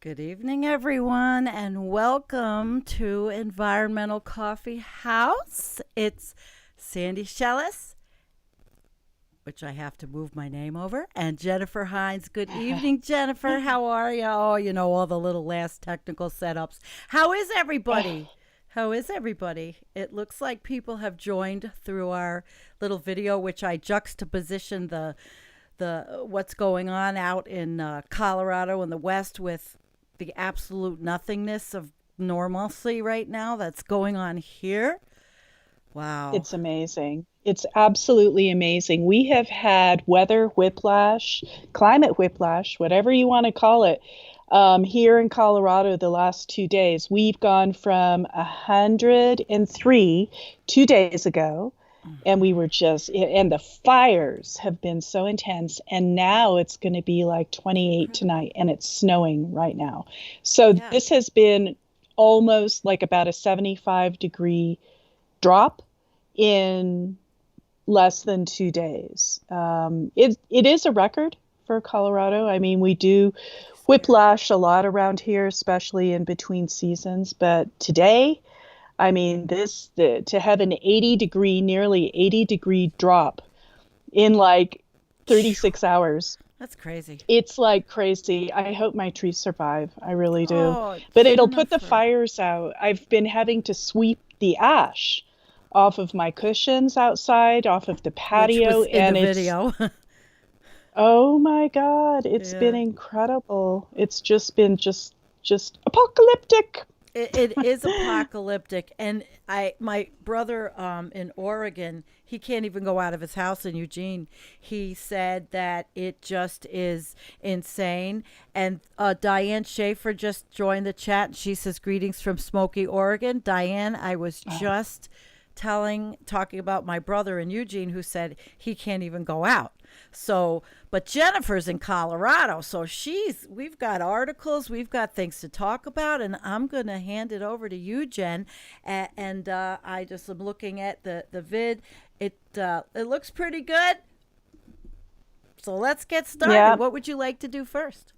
Good evening, everyone, and welcome to Environmental Coffee House. It's Sandy Schoelles, which I have to move my name over, and Jennifer Hynes. Good evening, Jennifer. How are you? Oh, all the little last technical setups. How is everybody? How is everybody? It looks like people have joined through our little video, which I juxtaposition the what's going on out in Colorado in the West with the absolute nothingness of normalcy right now that's going on here. Wow. It's amazing. It's absolutely amazing. We have had weather whiplash, climate whiplash, whatever you want to call it, here in Colorado the last 2 days. We've gone from 103 2 days ago, and and the fires have been so intense. And now it's going to be like 28 tonight, and it's snowing right now. So This has been almost like about a 75-degree drop in less than 2 days. It is a record for Colorado. I mean, we do whiplash a lot around here, especially in between seasons. But today, I mean, to have an nearly 80-degree drop in like 36 hours. That's crazy. It's like crazy. I hope my trees survive. I really do. Oh, but it'll put the fires out. I've been having to sweep the ash off of my cushions outside, off of the patio. Which was in the video. Oh my God, it's been incredible. It's just been just apocalyptic. It is apocalyptic, and my brother in Oregon, he can't even go out of his house in Eugene. He said that it just is insane. And Diane Schaefer just joined the chat. She says greetings from Smoky, Oregon. Diane, I was just talking about my brother in Eugene who said he can't even go out. So, but Jennifer's in Colorado, so we've got articles, we've got things to talk about, and I'm going to hand it over to you, Jen. And I just am looking at the vid. It looks pretty good. So let's get started. Yeah. What would you like to do first?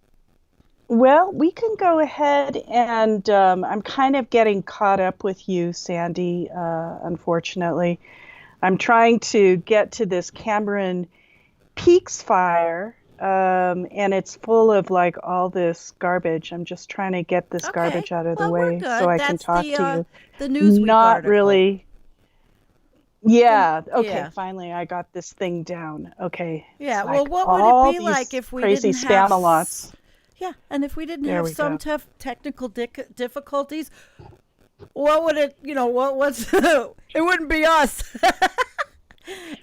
Well, we can go ahead and I'm kind of getting caught up with you, Sandy, unfortunately. I'm trying to get to this Cameron Peaks fire, and it's full of like all this garbage. I'm just trying to get this garbage out of the way so I can talk to you. The Newsweek Not article. Really. Yeah. Okay. Yeah. Finally, I got this thing down. Okay. Yeah. It's Well, like what all would it be these like if we crazy didn't have Spamalot's? Yeah, and if we didn't There have we some go. tough technical difficulties, what would it? It wouldn't be us.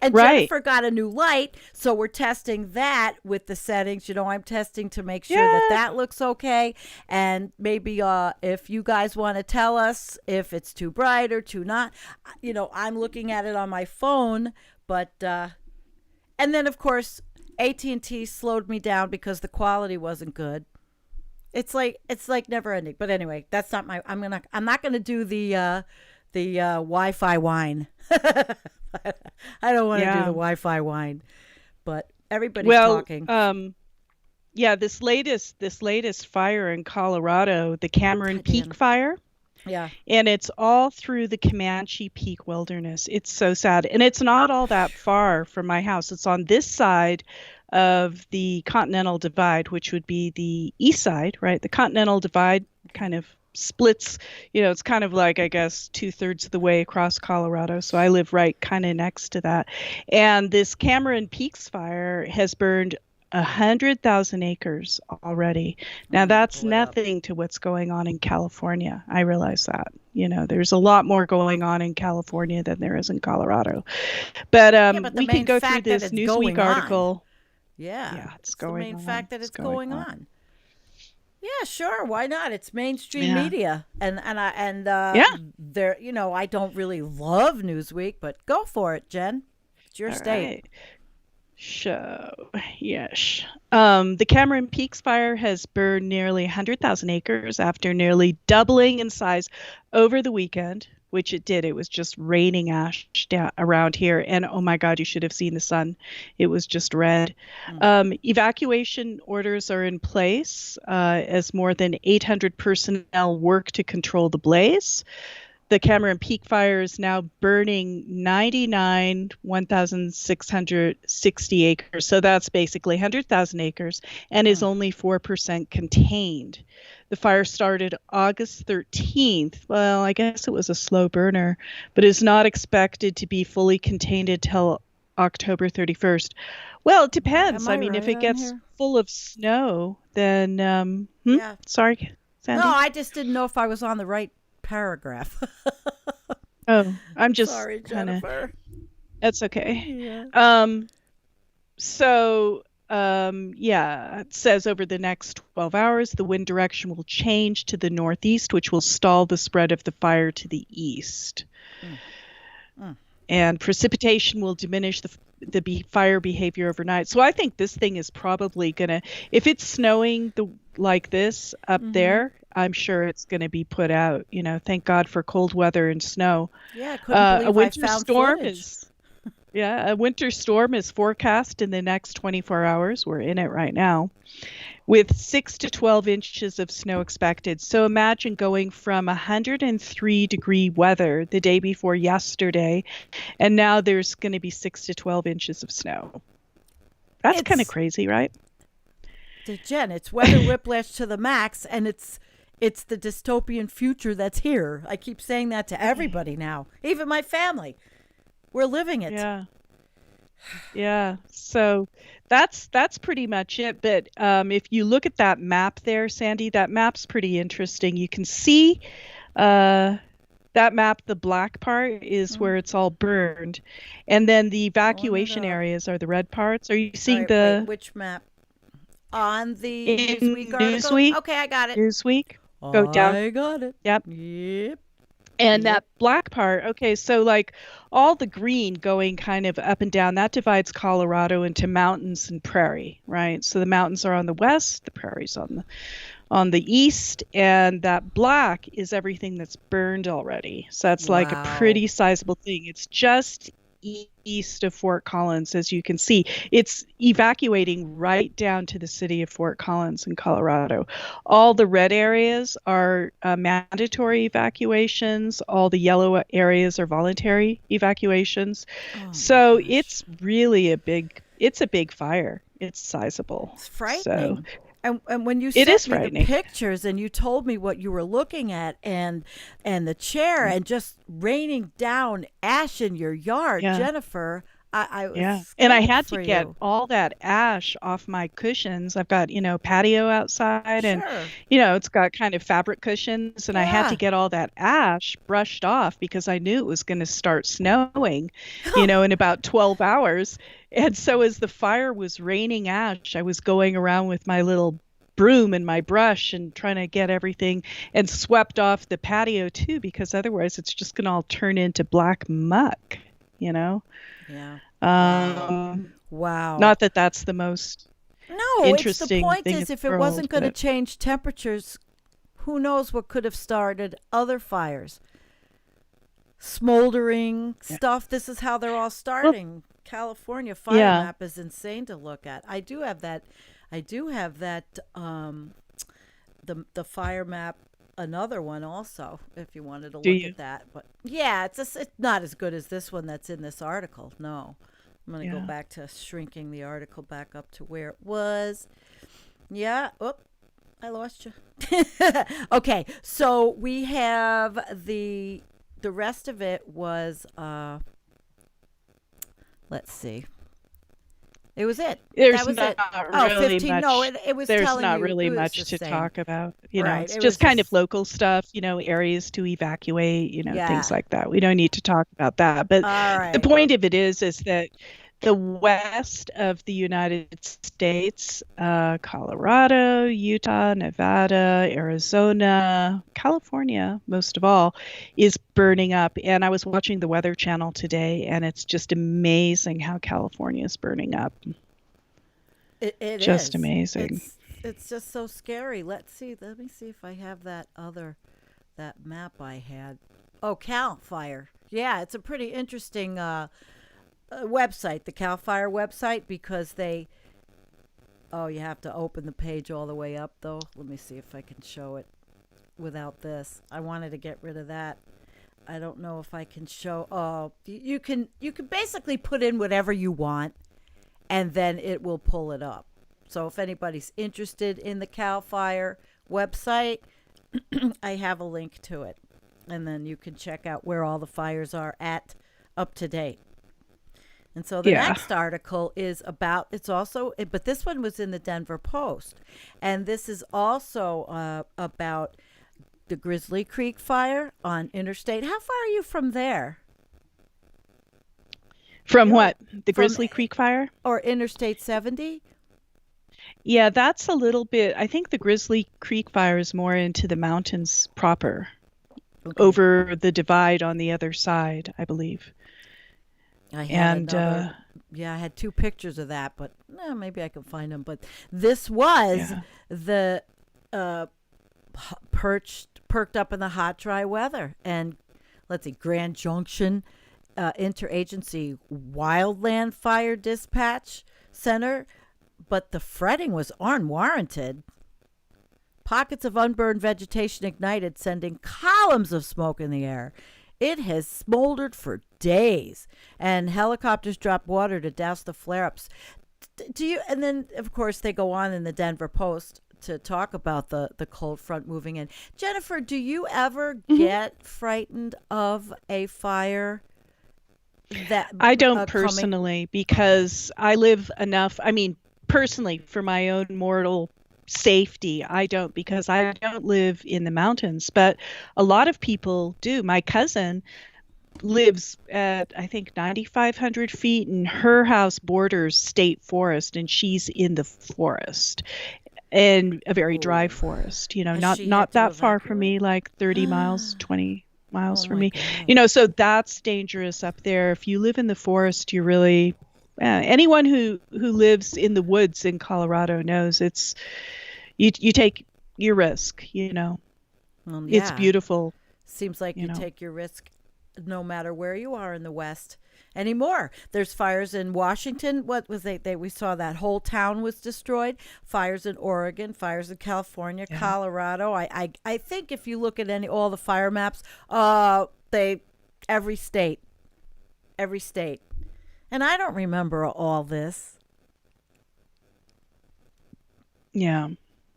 And Right. Jennifer got a new light, so we're testing that with the settings. I'm testing to make sure that looks okay. And maybe if you guys want to tell us if it's too bright or too not, I'm looking at it on my phone, but and then of course AT&T slowed me down because the quality wasn't good. It's like never ending. But anyway, that's not my. I'm not gonna do the Wi-Fi whine. I don't want to do the Wi-Fi whine, but everybody's talking. This latest fire in Colorado, the Cameron Peak fire. Yeah. And it's all through the Comanche Peak wilderness. It's so sad. And it's not all that far from my house. It's on this side of the Continental Divide, which would be the east side, right? The Continental Divide kind of splits, it's kind of like, I guess, 2/3 of the way across Colorado. So I live right kind of next to that. And this Cameron Peaks fire has burned 100,000 acres already. Now that's nothing to what's going on in California. I realize that. There's a lot more going on in California than there is in Colorado. But we can go through this Newsweek article. Yeah, it's going the main on. fact that it's going on. Yeah, sure. Why not? It's mainstream media, and there. I don't really love Newsweek, but go for it, Jen. It's your state. Right. So, yes. The Cameron Peaks fire has burned nearly 100,000 acres after nearly doubling in size over the weekend, which it did. It was just raining ash down around here. And oh my God, you should have seen the sun. It was just red. Evacuation orders are in place as more than 800 personnel work to control the blaze. The Cameron Peak fire is now burning 1,660 acres. So that's basically 100,000 acres and is only 4% contained. The fire started August 13th. Well, I guess it was a slow burner, but is not expected to be fully contained until October 31st. Well, it depends. I mean, if it gets full of snow, then, Yeah. Sorry, Sandy? No, I just didn't know if I was on the right paragraph. Oh, I'm just Sorry, kinda, Jennifer. that's okay. Yeah. Yeah, it says over the next 12 hours, the wind direction will change to the northeast, which will stall the spread of the fire to the east. And precipitation will diminish the fire behavior overnight. So I think this thing is probably gonna, if it's snowing like this up there, I'm sure it's gonna be put out. You know, thank God for cold weather and snow. Yeah, I couldn't believe A winter I found storm footage. a winter storm is forecast in the next 24 hours. We're in it right now, with 6 to 12 inches of snow expected. So imagine going from 103-degree weather the day before yesterday, and now there's going to be 6 to 12 inches of snow. That's kind of crazy, right? Jen, it's weather whiplash to the max, and it's the dystopian future that's here. I keep saying that to everybody now, even my family. We're living it. Yeah. So that's pretty much it. But if you look at that map there, Sandy, that map's pretty interesting. You can see that map, the black part is where it's all burned. And then the evacuation areas are the red parts. Are you seeing wait, which map? On the Newsweek article? Newsweek? Okay, I got it. Newsweek. Go down. I got it. Yep. Yep. And that black part, okay, so like all the green going kind of up and down, that divides Colorado into mountains and prairie, right? So the mountains are on the west, the prairie's on the east, and that black is everything that's burned already. So that's like a pretty sizable thing. It's just east of Fort Collins, as you can see. It's evacuating right down to the city of Fort Collins in Colorado. All the red areas are mandatory evacuations. All the yellow areas are voluntary evacuations. So it's really a big fire. It's sizable. It's frightening. So, and when you sent me the pictures and you told me what you were looking at and the chair and just raining down ash in your yard, Jennifer, I was and I had to get all that ash off my cushions. I've got, patio outside and, it's got kind of fabric cushions, and I had to get all that ash brushed off because I knew it was going to start snowing, in about 12 hours. And so as the fire was raining ash, I was going around with my little broom and my brush and trying to get everything and swept off the patio too, because otherwise it's just going to all turn into black muck, Yeah. Wow. Not that that's the most interesting the point thing is, if it wasn't going to change temperatures, who knows what could have started other fires. Smoldering stuff. This is how they're all starting. California fire map is insane to look at. I do have that the fire map, another one also, if you wanted to look at that. But yeah, it's not as good as this one that's in this article. No. I'm going to go back to shrinking the article back up to where it was. Yeah. Oop. I lost you. Okay. So we have the rest of it was let's see. It was it. There's that was not it. really 15. much. No, it was there's telling not you really it was much to same. talk about. Right, It's just kind of local stuff, areas to evacuate, things like that. We don't need to talk about that. But the point of it is that the west of the United States, Colorado, Utah, Nevada, Arizona, California, most of all, is burning up. And I was watching the Weather Channel today, and it's just amazing how California is burning up. It just is. Amazing. It's just so scary. Let me see if I have that map I had. Oh, Cal Fire. Yeah, it's a pretty interesting website, the Cal Fire website, because they. Oh, you have to open the page all the way up, though. Let me see if I can show it without this. I wanted to get rid of that. I don't know if I can show. Oh, you can basically put in whatever you want, and then it will pull it up. So if anybody's interested in the Cal Fire website, I have a link to it, and then you can check out where all the fires are at up to date. And so the Yeah. next article is about, it's also, but this one was in the Denver Post. And this is also about the Grizzly Creek fire on Interstate. How far are you from there? From You're what? The from, Grizzly Creek fire? or Interstate 70? Yeah, that's a little bit. I think the Grizzly Creek fire is more into the mountains proper, Okay. over the divide on the other side, I believe. I had And another, yeah, I had two pictures of that, but maybe I can find them. But this was yeah. the uh, perked up in the hot, dry weather. And let's see, Grand Junction Interagency Wildland Fire Dispatch Center, but the fretting was unwarranted. Pockets of unburned vegetation ignited, sending columns of smoke in the air. It has smoldered for days, and helicopters dropped water to douse the flare-ups. Do you? And then, of course, they go on in the Denver Post to talk about the cold front moving in. Jennifer, do you ever Mhm. get frightened of a fire that I don't coming? personally, Okay. because I live enough. I mean, personally, for my own mortal safety, I don't, because I don't live in the mountains, but a lot of people do. My cousin lives at, I think, 9,500 feet, and her house borders state forest, and she's in the forest, and a very dry Oh, forest, has not she had to that far from evacuate? me, like 30 miles, Oh 20 miles from my me. God. So that's dangerous up there. If you live in the forest, you really, anyone who lives in the woods in Colorado knows you take your risk. It's Yeah. beautiful, Seems like you you know. take your risk no matter where you are in the West anymore. There's fires in Washington. What was they we saw that whole town was destroyed. Fires in Oregon, fires in California, Yeah. Colorado. I think if you look at any all the fire maps, they every state, every state. And I don't remember all this. Yeah.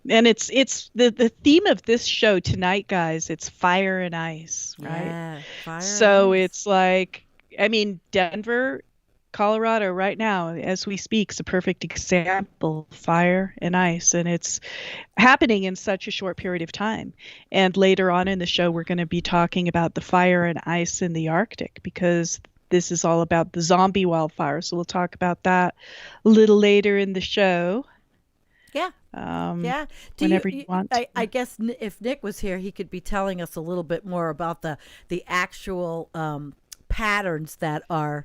And it's the theme of this show tonight, guys. It's fire and ice, right? Yeah, fire and So ice. it's like, I mean, Denver, Colorado right now, as we speak, is a perfect example of fire and ice, and it's happening in such a short period of time. And later on in the show, we're going to be talking about the fire and ice in the Arctic, because this is all about the zombie wildfire. So we'll talk about that a little later in the show, Yeah. um, Yeah. Do whenever you want I to. guess if Nick was here, he could be telling us a little bit more about the actual patterns that are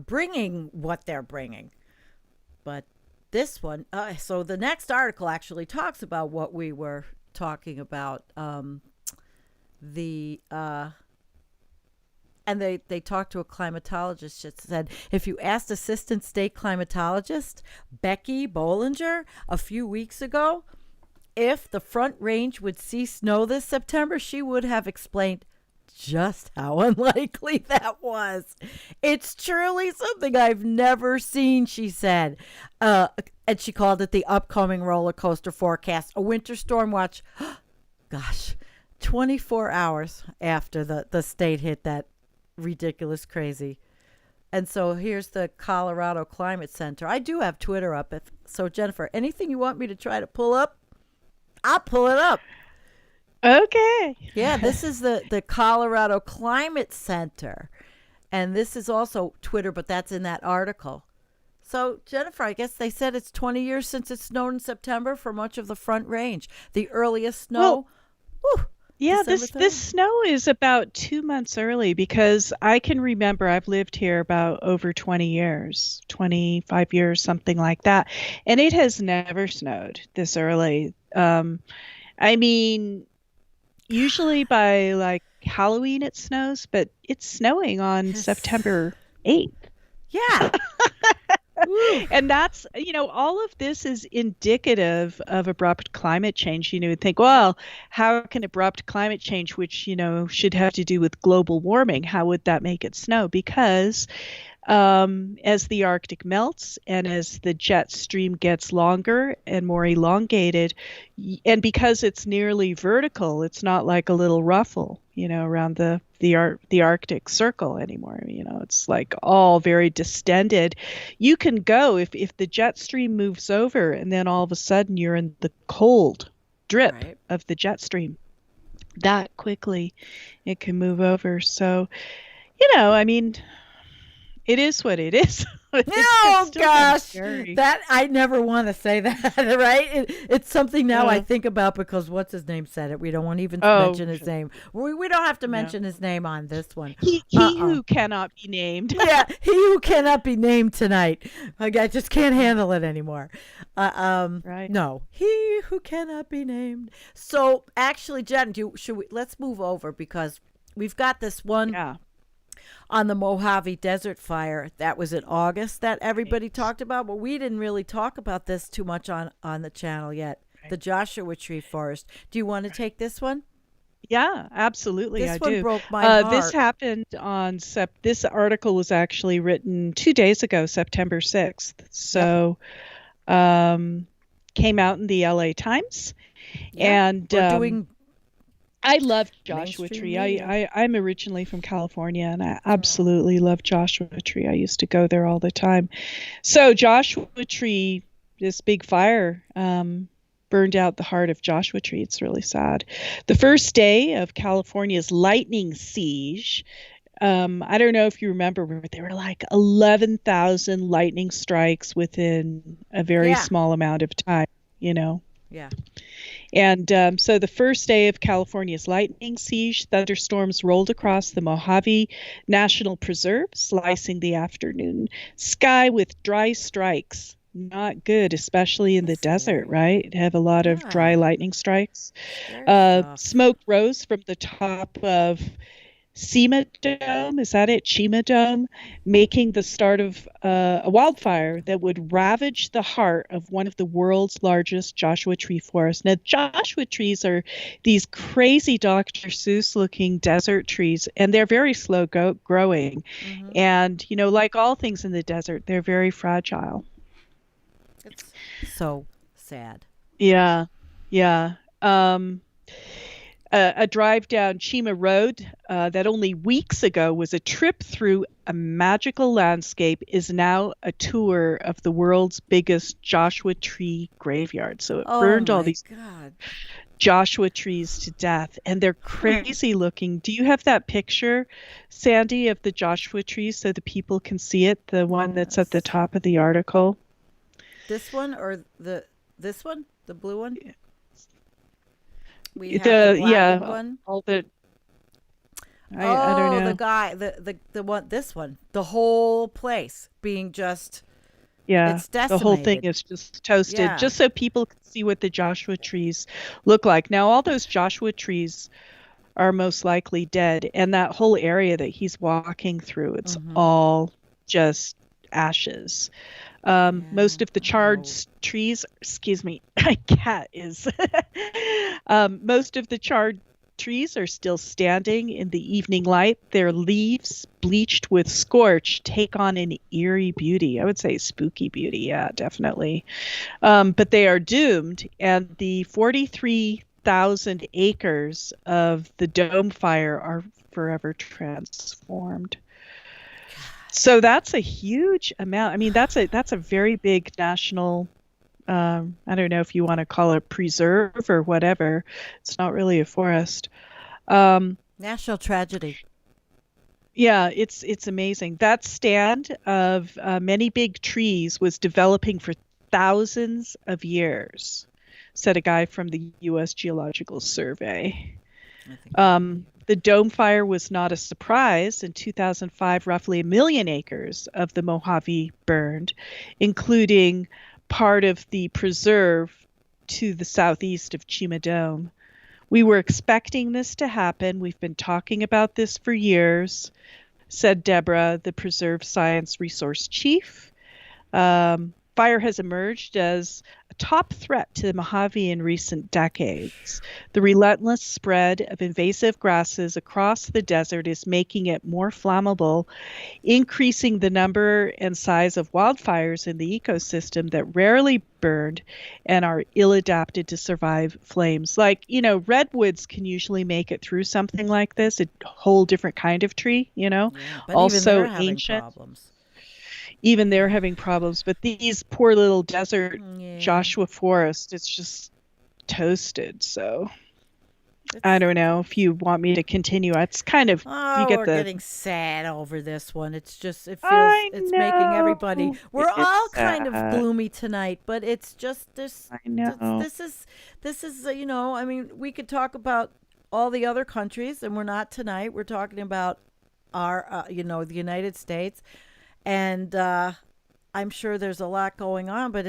bringing what they're bringing. But this one, so the next article actually talks about what we were talking about. The and they talked to a climatologist that said if you asked assistant state climatologist Becky Bollinger a few weeks ago if the Front Range would see snow this September, she would have explained just how unlikely that was. It's truly something I've never seen, she said. And she called it the upcoming roller coaster forecast. A winter storm watch, gosh, 24 hours after the state hit that ridiculous crazy. And so here's the Colorado Climate Center. I do have Twitter up. So, Jennifer, anything you want me to try to pull up, I'll pull it up. Okay. Yeah, this is the Colorado Climate Center. And this is also Twitter, but that's in that article. So, Jennifer, I guess they said it's 20 years since it snowed in September for much of the Front Range. The earliest Well, snow, whew, yeah, December this 3rd. snow is about 2 months early, because I can remember I've lived here about over 20 years, 25 years, something like that, and it has never snowed this early. I mean, Usually by like Halloween it snows, but it's snowing on Yes. September 8th. Yeah. Ooh. And that's, all of this is indicative of abrupt climate change. You would think, well, how can abrupt climate change, which, should have to do with global warming, how would that make it snow? Because as the Arctic melts and as the jet stream gets longer and more elongated, and because it's nearly vertical, it's not like a little ruffle, around the Arctic Circle anymore. It's like all very distended. You can go if the jet stream moves over, and then all of a sudden you're in the cold drip Right. of the jet stream. That quickly, it can move over. So, I mean, it is what it is. It's Oh still kind of gosh, scary. that I never want to say that, right? It's something now I Uh, think about because what's his name said it. We don't want to even oh, mention his name. We don't have to no. mention his name on this one. He Uh-uh. who cannot be named. Yeah, he who cannot be named tonight. Like, I just can't handle it anymore. Right. No, he who cannot be named. So actually, Jen, should we let's move over because we've got this one Yeah. on the Mojave Desert Fire that was in August that everybody talked about, but we didn't really talk about this too much on the channel yet. Right. The Joshua Tree Forest. Do you want to take this one? Yeah, absolutely, This I one do. broke my This heart. happened on this article was actually written 2 days ago, September 6th. Yep. So, um, came out in the LA Times. Yeah. And We're doing I love Joshua mainstream Tree. media. I'm originally from California, and I Oh. absolutely love Joshua Tree. I used to go there all the time. So Joshua Tree, this big fire, burned out the heart of Joshua Tree. It's really sad. The first day of California's lightning siege. I don't know if you remember, but there were like 11,000 lightning strikes within a very Yeah. small amount of time. You know. Yeah. And so the first day of California's lightning siege, thunderstorms rolled across the Mojave National Preserve, slicing the afternoon sky with dry strikes. Not good, especially in the That's desert, scary. right? Have a lot of dry Yeah. lightning strikes. Scary stuff. Smoke rose from the top of Sema Dome, is that it? Chima Dome, making the start of a wildfire that would ravage the heart of one of the world's largest Joshua tree forests. Now, Joshua trees are these crazy Dr. Seuss looking desert trees, and they're very slow growing. Hmm. And, like all things in the desert, they're very fragile. It's so sad. Yeah, yeah. A drive down Chima Road that only weeks ago was a trip through a magical landscape is now a tour of the world's biggest Joshua tree graveyard. So it Oh burned all my these God. Joshua trees to death, and they're crazy looking. Do you have that picture, Sandy, of the Joshua trees so the people can see it? The one that's at the Yes. top of the article? This one or this one? The blue one? We have the The blackened yeah, one. all the I don't Oh, the know. guy, the one, this one, the whole place being just, Yeah, it's the whole thing decimated. is just toasted, Yeah. just so people can see what the Joshua trees look like. Now, all those Joshua trees are most likely dead, and that whole area that he's walking through, it's Mm-hmm. all just ashes. Yeah. Most of the charred Oh. trees, excuse me, my cat is. Most of the charred trees are still standing in the evening light. Their leaves, bleached with scorch, take on an eerie beauty. I would say spooky beauty. Yeah, definitely. But they are doomed, and the 43,000 acres of the dome fire are forever transformed. So that's a huge amount. I mean, that's a very big national. I don't know if you want to call it preserve or whatever. It's not really a forest. Um, National tragedy. yeah, it's amazing. That stand of many big trees was developing for thousands of years, said a guy from the U.S. Geological Survey. I think I believe. The dome fire was not a surprise. In 2005, roughly 1 million acres of the Mojave burned, including part of the preserve to the southeast of Chima Dome, We were expecting this to happen. We've been talking about this for years, said Deborah, the Preserve Science Resource Chief. Fire has emerged as a top threat to the Mojave in recent decades. The relentless spread of invasive grasses across the desert is making it more flammable, increasing the number and size of wildfires in the ecosystem that rarely burned and are ill-adapted to survive flames. Like, redwoods can usually make it through something like this, a whole different kind of tree, Yeah, but also even they're having ancient. problems. Even they're having problems, but these poor little desert Yeah. Joshua forest, it's just toasted. So I don't know if you want me to continue. It's kind of you get We're the. getting sad over this one. It's just it feels I it's know. making everybody. We're It's all kind of sad. gloomy tonight, but it's just this. I know. This is I mean, we could talk about all the other countries, and we're not tonight. We're talking about our the United States, and I'm sure there's a lot going on, but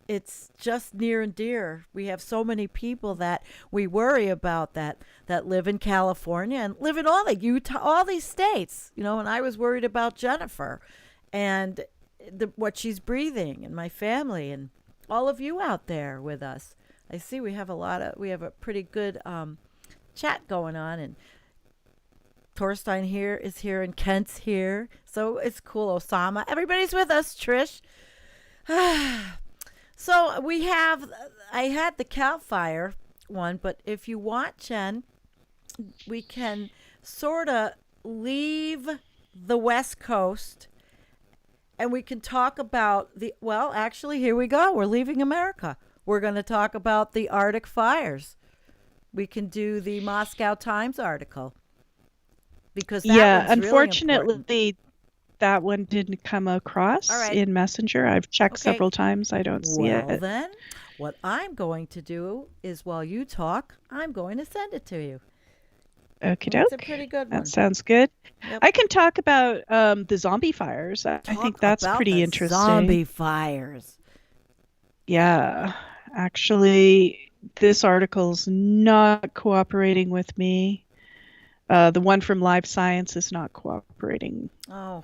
it's just near and dear. We have so many people that we worry about that live in California and live in all the Utah, all these states, and I was worried about Jennifer and what she's breathing and my family and all of you out there with us. I see we have a pretty good chat going on, and Torstein is here and Kent's here. So it's cool. Osama. Everybody's with us, Trish. So I had the Cal Fire one, but if you want, Jen, we can sort of leave the West Coast and we can talk about actually, here we go. We're leaving America. We're going to talk about the Arctic fires. We can do the Moscow Times article. Because unfortunately, really that one didn't come across in Messenger. I've checked several times. I don't see it. Well, then, what I'm going to do is while you talk, I'm going to send it to you. Okie doke. It's a pretty good one. That sounds good. Yep. I can talk about the zombie fires. I think that's pretty interesting. Zombie fires. Yeah. Actually, this article's not cooperating with me. The one from Live Science is not cooperating. Oh,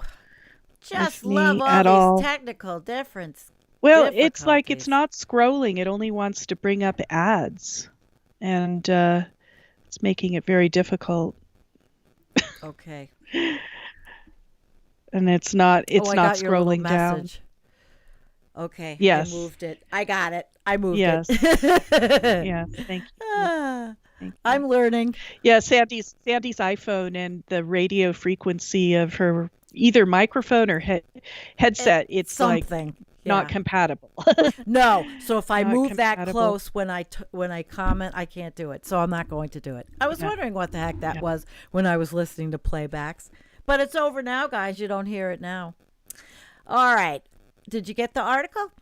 just love all these technical differences. Well, it's like it's not scrolling. It only wants to bring up ads. And it's making it very difficult. Okay. And it's not scrolling down. Okay. Yes. I moved it. I got it. I moved it. Yeah, thank you. I'm learning. Yeah, Sandy's iPhone and the radio frequency of her either microphone or headset, it's something like not compatible. No, so if I move that close when I comment, I can't do it. So I'm not going to do it. I was wondering what the heck that was when I was listening to playbacks. But it's over now, guys. You don't hear it now. All right. Did you get the article?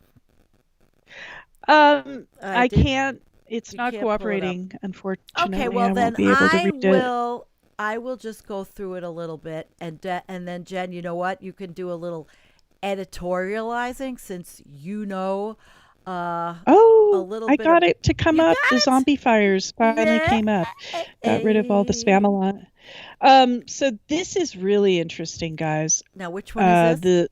I can't. It's not cooperating, unfortunately. Okay, well then I will just go through it a little bit, and then Jen, you know what? You can do a little editorializing since a little bit. I got it to come up. The zombie fires finally came up. Got rid of all the spam a lot. So this is really interesting, guys. Now, which one is this?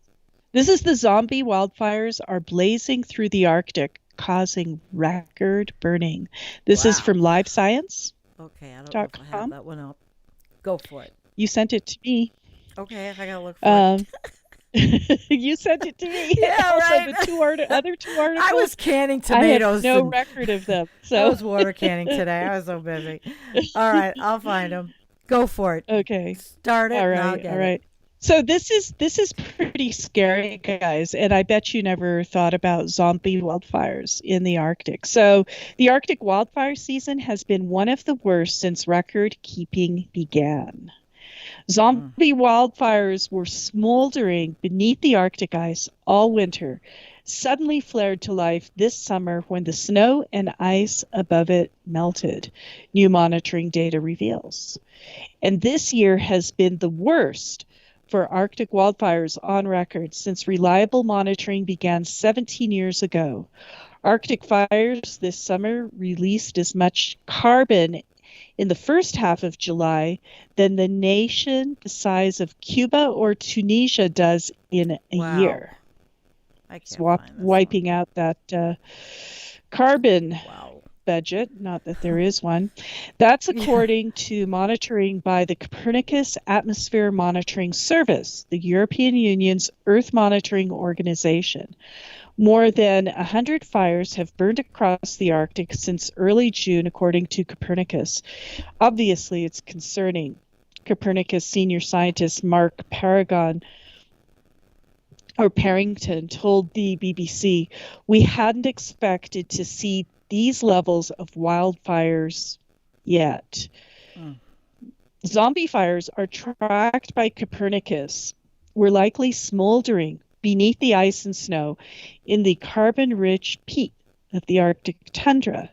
This is the zombie wildfires are blazing through the Arctic, causing record burning. This is from Live Science. Okay, I don't know if I have that one up. Go for it. You sent it to me. Okay, I gotta look for it. You sent it to me. Yeah, also, right. The other two articles. I was canning tomatoes. I have no record of them. So I was water canning today. I was so busy. All right, I'll find them. Go for it. Okay. Start it. All right. And I'll get all right. It. So this is pretty scary, guys, and I bet you never thought about zombie wildfires in the Arctic. So the Arctic wildfire season has been one of the worst since record keeping began. Zombie wildfires were smoldering beneath the Arctic ice all winter, suddenly flared to life this summer when the snow and ice above it melted, new monitoring data reveals. And this year has been the worst for Arctic wildfires on record since reliable monitoring began 17 years ago. Arctic fires this summer released as much carbon in the first half of July than the nation the size of Cuba or Tunisia does in a Wow. year. I It's can't find this one. wiping out that carbon Wow. budget, not that there is one. That's according to monitoring by the Copernicus Atmosphere Monitoring Service, the European Union's Earth Monitoring Organization. More than 100 fires have burned across the Arctic since early June, according to Copernicus. Obviously, it's concerning. Copernicus senior scientist Mark Parrington told the BBC, "We hadn't expected to see these levels of wildfires yet." Mm. Zombie fires are tracked by Copernicus. Were likely smoldering beneath the ice and snow in the carbon-rich peat of the Arctic tundra.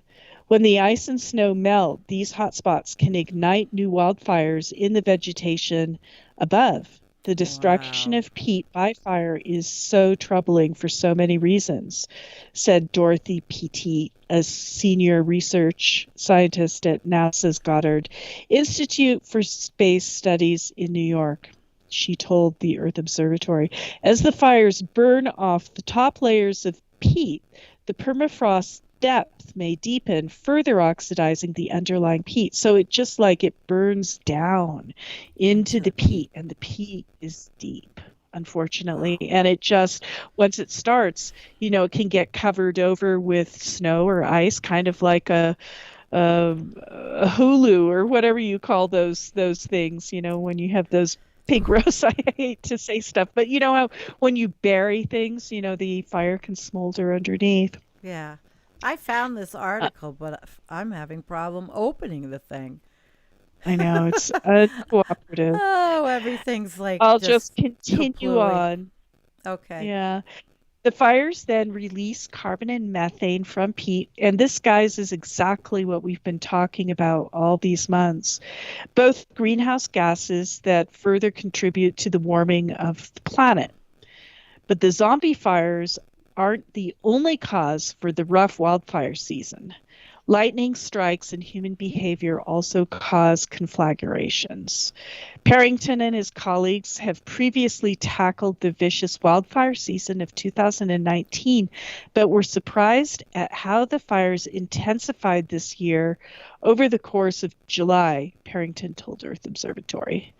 When the ice and snow melt, these hotspots can ignite new wildfires in the vegetation above. The destruction Wow. of peat by fire is so troubling for so many reasons, said Dorothy Petit, a senior research scientist at NASA's Goddard Institute for Space Studies in New York. She told the Earth Observatory, as the fires burn off the top layers of peat, the permafrost depth may deepen, further oxidizing the underlying peat. So it just like it burns down into the peat, and the peat is deep, unfortunately. Wow. And it just, once it starts, it can get covered over with snow or ice, kind of like a hulu or whatever you call those things, when you have those pig roasts. I hate to say stuff, but you know how when you bury things, the fire can smolder underneath. Yeah. I found this article, but I'm having problem opening the thing. I know, it's uncooperative. Oh, everything's like I'll just just continue kaplooey. on. Okay. Yeah. The fires then release carbon and methane from peat, and this, guys, is exactly what we've been talking about all these months. Both greenhouse gases that further contribute to the warming of the planet. But the zombie fires aren't the only cause for the rough wildfire season. Lightning strikes and human behavior also cause conflagrations. Parrington and his colleagues have previously tackled the vicious wildfire season of 2019, but were surprised at how the fires intensified this year over the course of July, Parrington told Earth Observatory.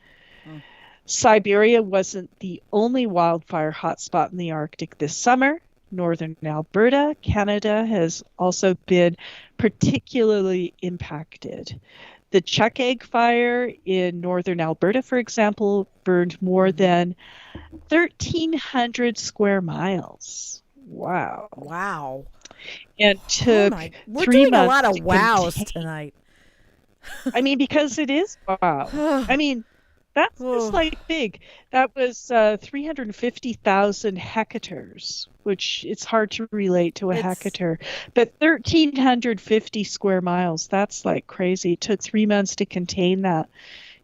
Mm. Siberia wasn't the only wildfire hotspot in the Arctic this summer. Northern Alberta, Canada, has also been particularly impacted. The Chuck Egg Fire in northern Alberta, for example, burned more than 1,300 square miles. Wow. Wow. And Oh took my, we're 3 doing a lot months of to wows contain. tonight. I mean, because it is wow. I mean, that's just Oh, like big. That was 350,000 hectares, which it's hard to relate to a it's hectare. But 1,350 square miles, that's like crazy. It took 3 months to contain that.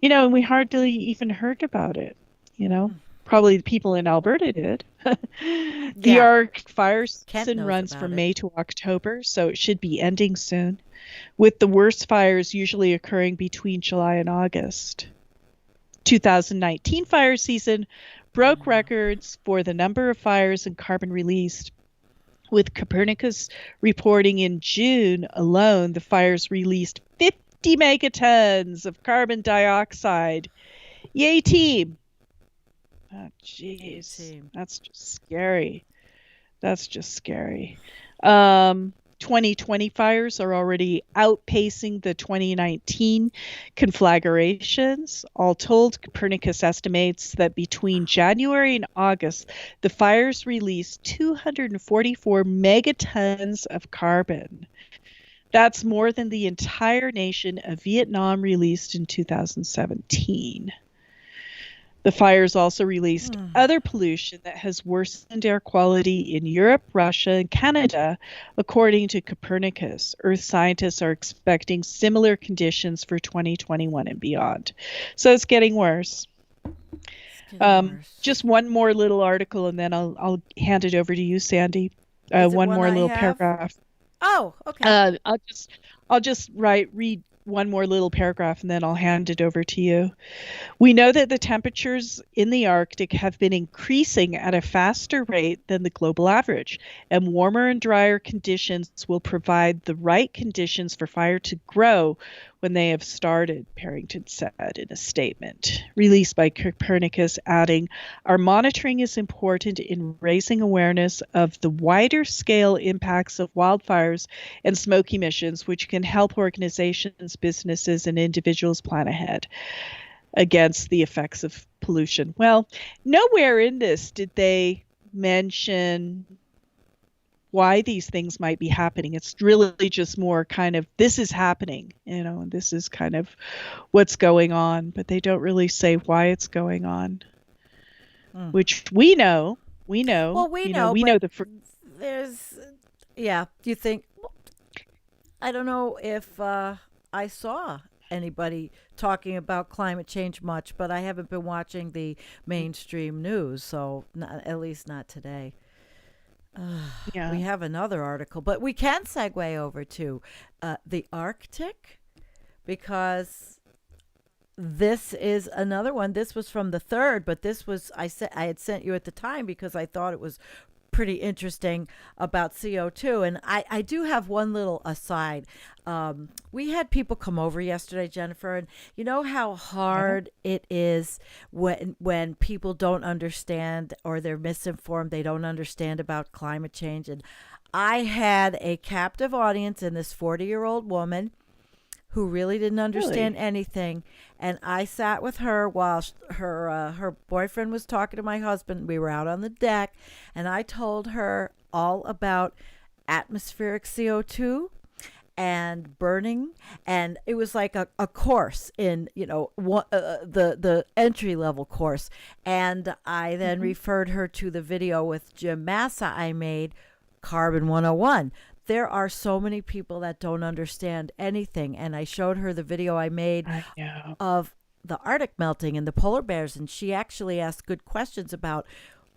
And we hardly even heard about it, you know. Probably the people in Alberta did. The yeah. Arctic fire Kent season knows runs about from it. May to October, so it should be ending soon, with the worst fires usually occurring between July and August. 2019 fire season broke records for the number of fires and carbon released. With Copernicus reporting in June alone, the fires released 50 megatons of carbon dioxide. Yay, team! Oh, jeez. Team. That's just scary. That's just scary. 2020 fires are already outpacing the 2019 conflagrations. All told, Copernicus estimates that between January and August, the fires released 244 megatons of carbon. That's more than the entire nation of Vietnam released in 2017. The fires also released other pollution that has worsened air quality in Europe, Russia, and Canada, according to Copernicus. Earth scientists are expecting similar conditions for 2021 and beyond. So it's getting worse. Getting worse. Just one more little article, and then I'll hand it over to you, Sandy. Is it One one more I little have? paragraph. Oh, okay. I'll just read one more little paragraph, and then I'll hand it over to you. We know that the temperatures in the Arctic have been increasing at a faster rate than the global average, and warmer and drier conditions will provide the right conditions for fire to grow when they have started, Parrington said in a statement released by Copernicus, adding, "Our monitoring is important in raising awareness of the wider scale impacts of wildfires and smoke emissions, which can help organizations, businesses, and individuals plan ahead against the effects of pollution." Well, nowhere in this did they mention why these things might be happening. It's really just more kind of, this is happening, and this is kind of what's going on, but they don't really say why it's going on, which we know, Well, we know, but the there's, yeah, you think, I don't know if I saw anybody talking about climate change much, but I haven't been watching the mainstream news, so not, at least not today. yeah. We have another article, but we can segue over to the Arctic because this is another one. This was from the third, but this was I had sent you at the time because I thought it was pretty interesting about CO2. And I do have one little aside. We had people come over yesterday, Jennifer, and you know how hard it is when people don't understand or they're misinformed, they don't understand about climate change. And I had a captive audience in this 40-year-old woman who really didn't understand anything, and I sat with her while her boyfriend was talking to my husband. We were out on the deck, and I told her all about atmospheric CO2 and burning, and it was like a course in the entry level course. And I then referred her to the video with Jim Massa I made, Carbon 101. There are so many people that don't understand anything. And I showed her the video I made of the Arctic melting and the polar bears. And she actually asked good questions about,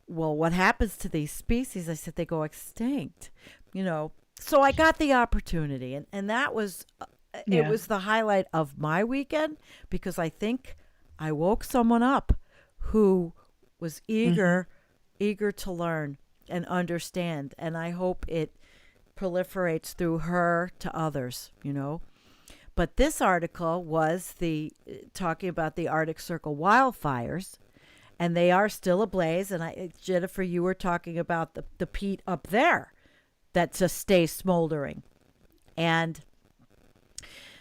well, what happens to these species? I said, they go extinct, So I got the opportunity. And that was, it was the highlight of my weekend because I think I woke someone up who was eager to learn and understand. And I hope it proliferates through her to others, But this article was talking about the Arctic Circle wildfires, and they are still ablaze. And Jennifer, you were talking about the peat up there that just stays smoldering. And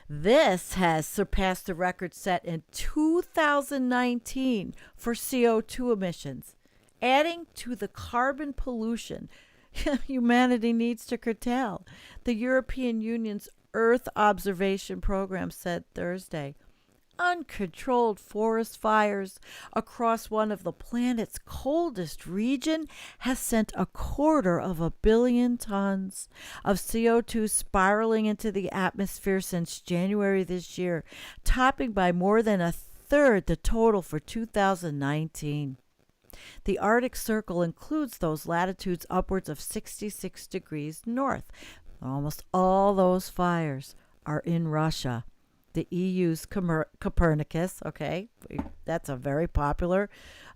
this has surpassed the record set in 2019 for CO2 emissions, adding to the carbon pollution humanity needs to curtail. The European Union's Earth Observation Program said Thursday uncontrolled forest fires across one of the planet's coldest region has sent 250 million tons of CO2 spiraling into the atmosphere since January this year, topping by more than a third the total for 2019. The Arctic Circle includes those latitudes upwards of 66 degrees north. Almost all those fires are in Russia. The EU's Copernicus, that's a very popular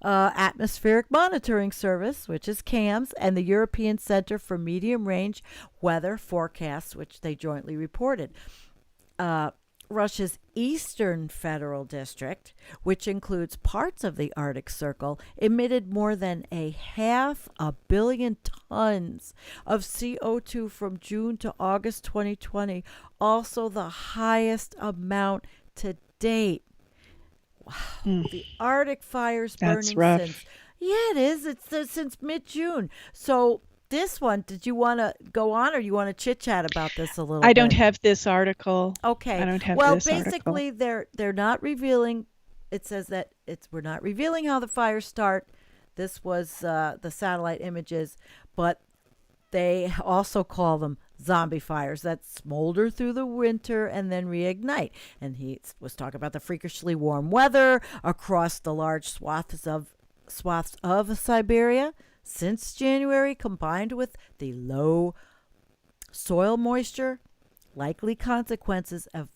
atmospheric monitoring service, which is CAMS, and the European Center for Medium Range Weather Forecasts, which they jointly reported. Russia's Eastern Federal District, which includes parts of the Arctic Circle, emitted more than 500 million tons of CO2 from June to August 2020, also the highest amount to date. Wow. The Arctic fires burning since... Yeah, it is. It's since mid-June. So this one, did you want to go on or you want to chit-chat about this a little bit? I don't have this article. Okay. I don't have well, this basically, article. they're not revealing. It says that we're not revealing how the fires start. This was the satellite images, but they also call them zombie fires that smolder through the winter and then reignite. And he was talking about the freakishly warm weather across the large swaths of swaths of Siberia since January, combined with the low soil moisture, likely consequences of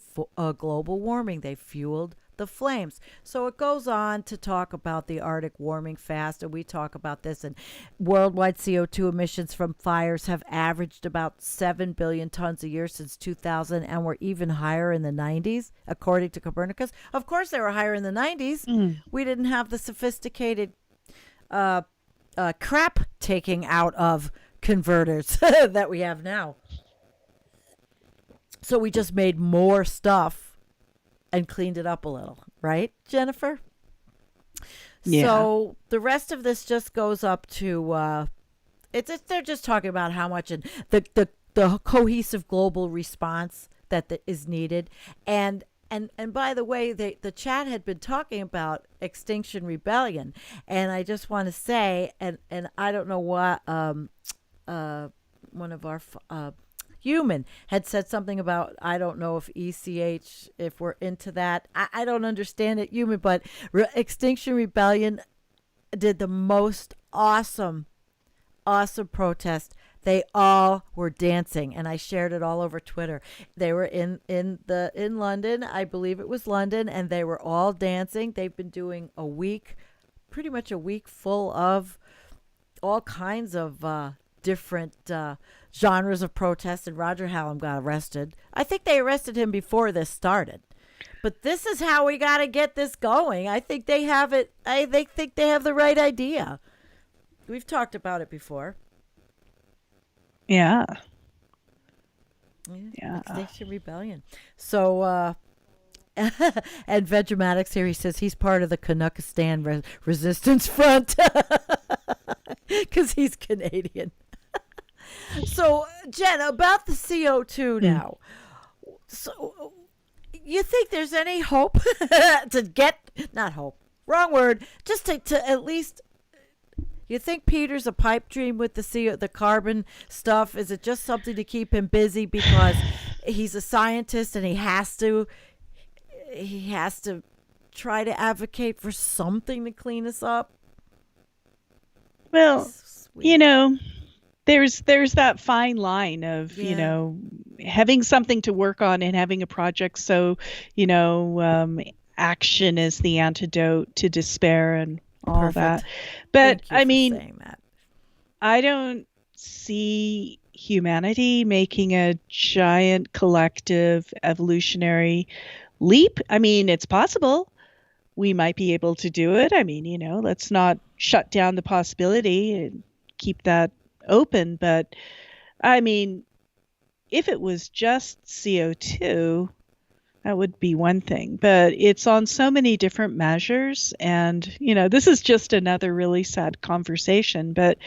global warming. They fueled the flames. So it goes on to talk about the Arctic warming fast, and we talk about this. And worldwide CO2 emissions from fires have averaged about 7 billion tons a year since 2000, and were even higher in the 90s, according to Copernicus. Of course, they were higher in the 90s. We didn't have the sophisticated crap taking out of converters that we have now. So we just made more stuff and cleaned it up a little, right, Jennifer? Yeah. So the rest of this just goes up to they're just talking about how much and the cohesive global response that is needed. And by the way, the chat had been talking about Extinction Rebellion, and I just want to say, and I don't know what one of our Human had said something about, I don't know if ECH, if we're into that. I don't understand it, Human, but Extinction Rebellion did the most awesome protest. They all were dancing, and I shared it all over Twitter. They were in London, I believe it was London, and they were all dancing. They've been doing pretty much a week full of all kinds of different genres of protest, and Roger Hallam got arrested. I think they arrested him before this started. But this is how we got to get this going. I think they have it. They think they have the right idea. We've talked about it before. Yeah. Extinction Rebellion. So, and Vegematics here, he says he's part of the Canuckistan Resistance Front because he's Canadian. So, Jen, about the CO2 now. So, you think there's any hope to get, not hope, wrong word, just to at least, you think Peter's a pipe dream with the carbon stuff? Is it just something to keep him busy because he's a scientist and he has to try to advocate for something to clean us up? Well, there's that fine line of, having something to work on and having a project. So, action is the antidote to despair and all Perfect. That. But I mean, I don't see humanity making a giant collective evolutionary leap. I mean, it's possible. We might be able to do it. I mean, let's not shut down the possibility and keep that open. But I mean, if it was just CO2, that would be one thing, but it's on so many different measures. And, this is just another really sad conversation, but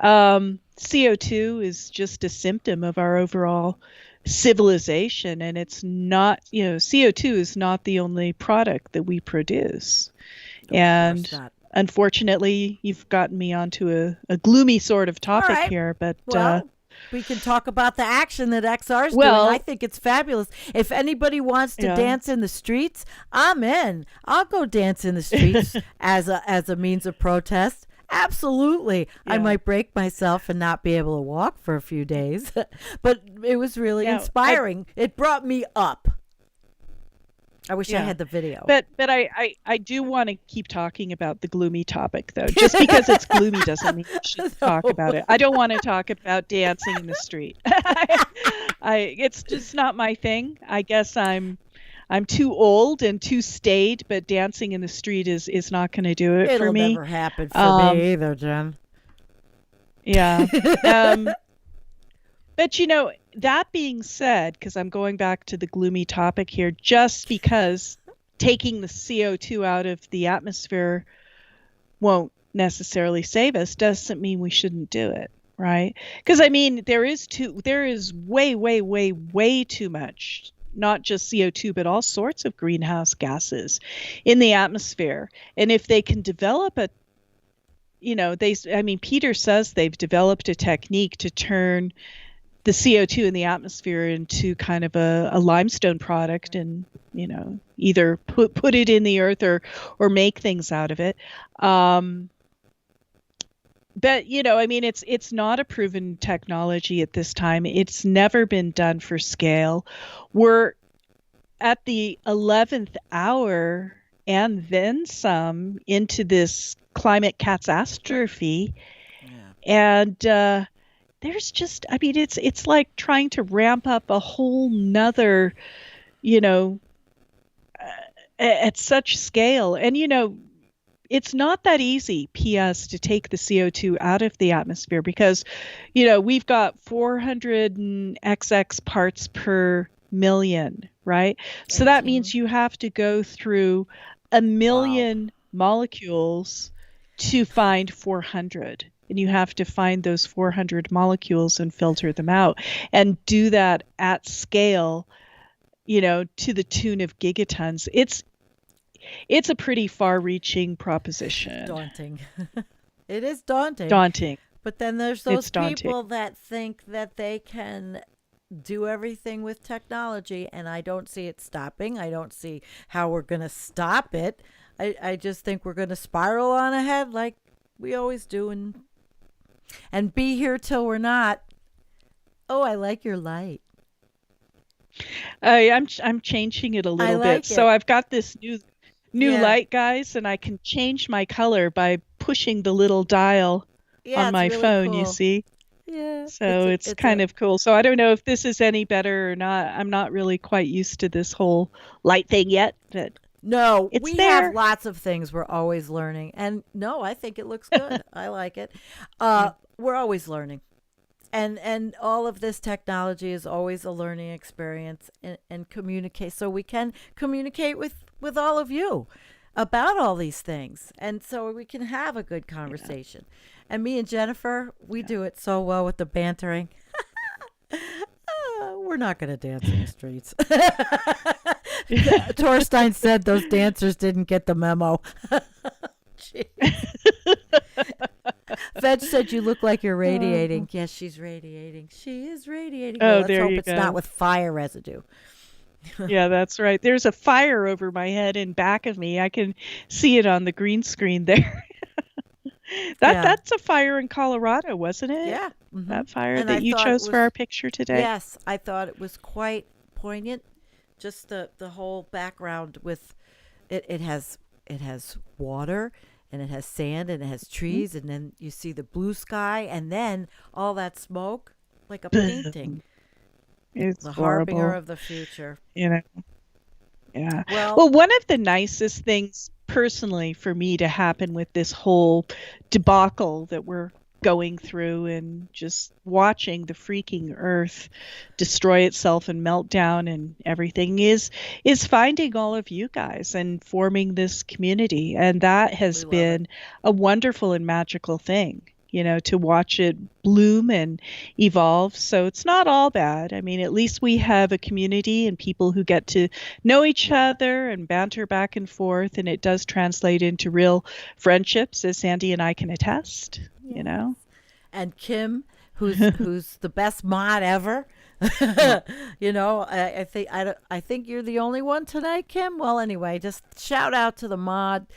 CO2 is just a symptom of our overall civilization. And it's not, CO2 is not the only product that we produce. And unfortunately, you've gotten me onto a gloomy sort of topic here, but we can talk about the action that XR's doing. I think it's fabulous. If anybody wants to dance in the streets, I'm in. I'll go dance in the streets as a means of protest. Absolutely. I might break myself and not be able to walk for a few days, but it was really inspiring. It brought me up. I wish I had the video. But I do want to keep talking about the gloomy topic, though. Just because it's gloomy doesn't mean we should talk about it. I don't want to talk about dancing in the street. It's just not my thing. I guess I'm too old and too staid, but dancing in the street is not going to do it for me. It'll never happen for me either, Jen. Yeah. But, that being said, because I'm going back to the gloomy topic here, just because taking the CO2 out of the atmosphere won't necessarily save us doesn't mean we shouldn't do it, right? Because, I mean, there is way, way, way, way too much, not just CO2, but all sorts of greenhouse gases in the atmosphere. And if they can develop Peter says they've developed a technique to turn the CO2 in the atmosphere into kind of a limestone product, and either put it in the earth or make things out of it. But I mean, it's not a proven technology at this time. It's never been done for scale. We're at the 11th hour and then some into this climate catastrophe. Yeah. And there's just, I mean, it's like trying to ramp up a whole nother, you know, at such scale. And it's not that easy, P.S., to take the CO2 out of the atmosphere, because we've got 400 XX parts per million, right? So that means you have to go through a million molecules to find 400, and you have to find those 400 molecules and filter them out, and do that at scale, to the tune of gigatons. It's a pretty far-reaching proposition. Daunting. It is daunting. Daunting. But then there's those people that think that they can do everything with technology, and I don't see it stopping. I don't see how we're going to stop it. I just think we're going to spiral on ahead like we always do, and be here till we're not. Oh, I like your light. I'm changing it a little bit. So I've got this new light, guys, and I can change my color by pushing the little dial on my really phone, cool. You see? Yeah. So it's kind of cool. So I don't know if this is any better or not. I'm not really quite used to this whole light thing yet, but no, we there. have lots of things we're always learning. And no, I think it looks good. I like it. We're always learning. And all of this technology is always a learning experience, and communicate, so we can communicate with all of you about all these things, and so we can have a good conversation. And me and Jennifer, we do it so well with the bantering. We're not going to dance in the streets. Torstein said those dancers didn't get the memo. Veg said you look like you're radiating. Yes, she's radiating. She is radiating. Well, let's hope it's not with fire residue. Yeah, that's right. There's a fire over my head and back of me. I can see it on the green screen there. That's a fire in Colorado, wasn't it? Yeah. Mm-hmm. That fire that you chose for our picture today. Yes, I thought it was quite poignant. Just the whole background with it. It has water, and it has sand, and it has trees, and then you see the blue sky, and then all that smoke, like a painting. It's the horrible. Harbinger of the future. Yeah. Well, one of the nicest things personally for me to happen with this whole debacle that we're going through, and just watching the freaking earth destroy itself and melt down and everything, is finding all of you guys and forming this community. And that has been a wonderful and magical thing, to watch it bloom and evolve. So it's not all bad. I mean, at least we have a community and people who get to know each other and banter back and forth, and it does translate into real friendships, as Sandy and I can attest. And Kim, who's the best mod ever. I think you're the only one tonight, Kim. Well, anyway, just shout out to the mods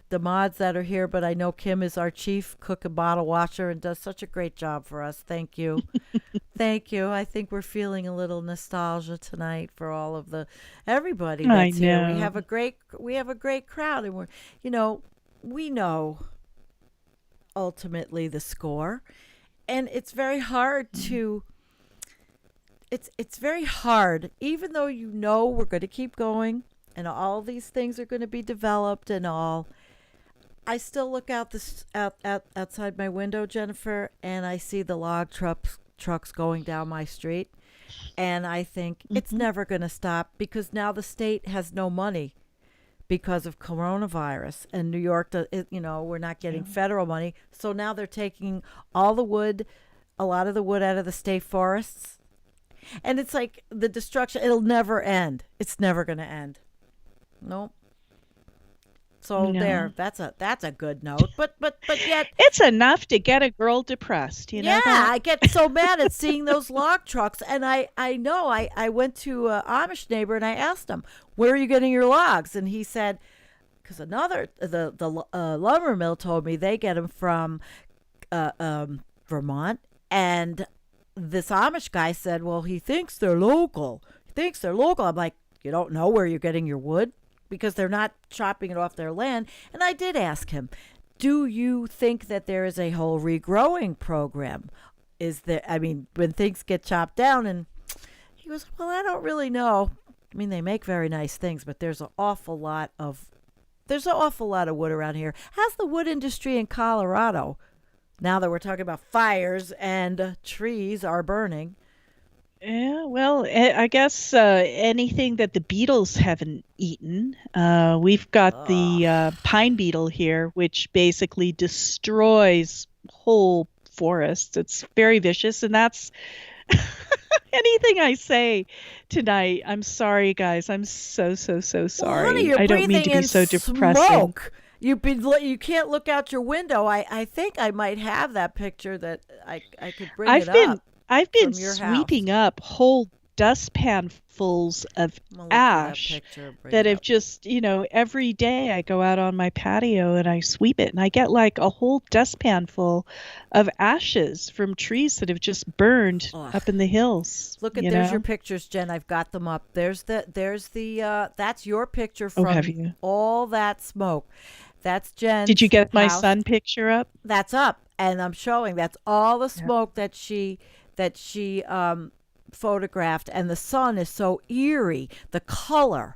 that are here, but I know Kim is our chief cook and bottle washer and does such a great job for us. Thank you. Thank you. I think we're feeling a little nostalgia tonight for all of everybody that's here. We have a great crowd, and we know ultimately the score, and it's very hard to it's very hard, even though we're going to keep going and all these things are going to be developed and all. I still look outside my window, Jennifer, and I see the log trucks going down my street, and I think it's never going to stop, because now the state has no money because of coronavirus, and New York, we're not getting federal money, so now they're taking a lot of the wood out of the state forests, and it's like the destruction. It'll never end. It's never going to end. Nope. So No. there, that's a good note. But yet, It's enough to get a girl depressed, you yeah, know that? I get so mad at seeing those log trucks. And I know I went to a Amish neighbor and I asked him, where are you getting your logs? And he said, because the lumber mill told me they get them from Vermont. And this Amish guy said, well, he thinks they're local. He thinks they're local. I'm like, you don't know where you're getting your wood because they're not chopping it off their land. And I did ask him, do you think that there is a whole regrowing program? Is there, I mean, when things get chopped down? And he was, well, I don't really know. I mean, they make very nice things, but there's an awful lot of wood around here. How's the wood industry in Colorado? Now that we're talking about fires and trees are burning. Yeah, well, I guess anything that the beetles haven't eaten. We've got Ugh. the pine beetle here, which basically destroys whole forests. It's very vicious, and that's anything I say tonight. I'm sorry, guys. I'm so, so, so Well, honey, sorry. you're I don't mean breathing to be in so depressing. smoke. You can't look out your window. I think I might have that picture that I could bring it I've been up I've been from your house. sweeping up whole dustpanfuls of I'm gonna look for that ash picture and bring that it have up. just, every day I go out on my patio and I sweep it and I get like a whole dustpan full of ashes from trees that have just burned Ugh. up in the hills, There's your pictures, Jen. I've got them up. There's the that's your picture Oh, have from you? all that smoke. That's Did you Jen's get my house. sun picture up? That's up, and I'm showing that's all the Yeah. smoke that she photographed, and the sun is so eerie, the color.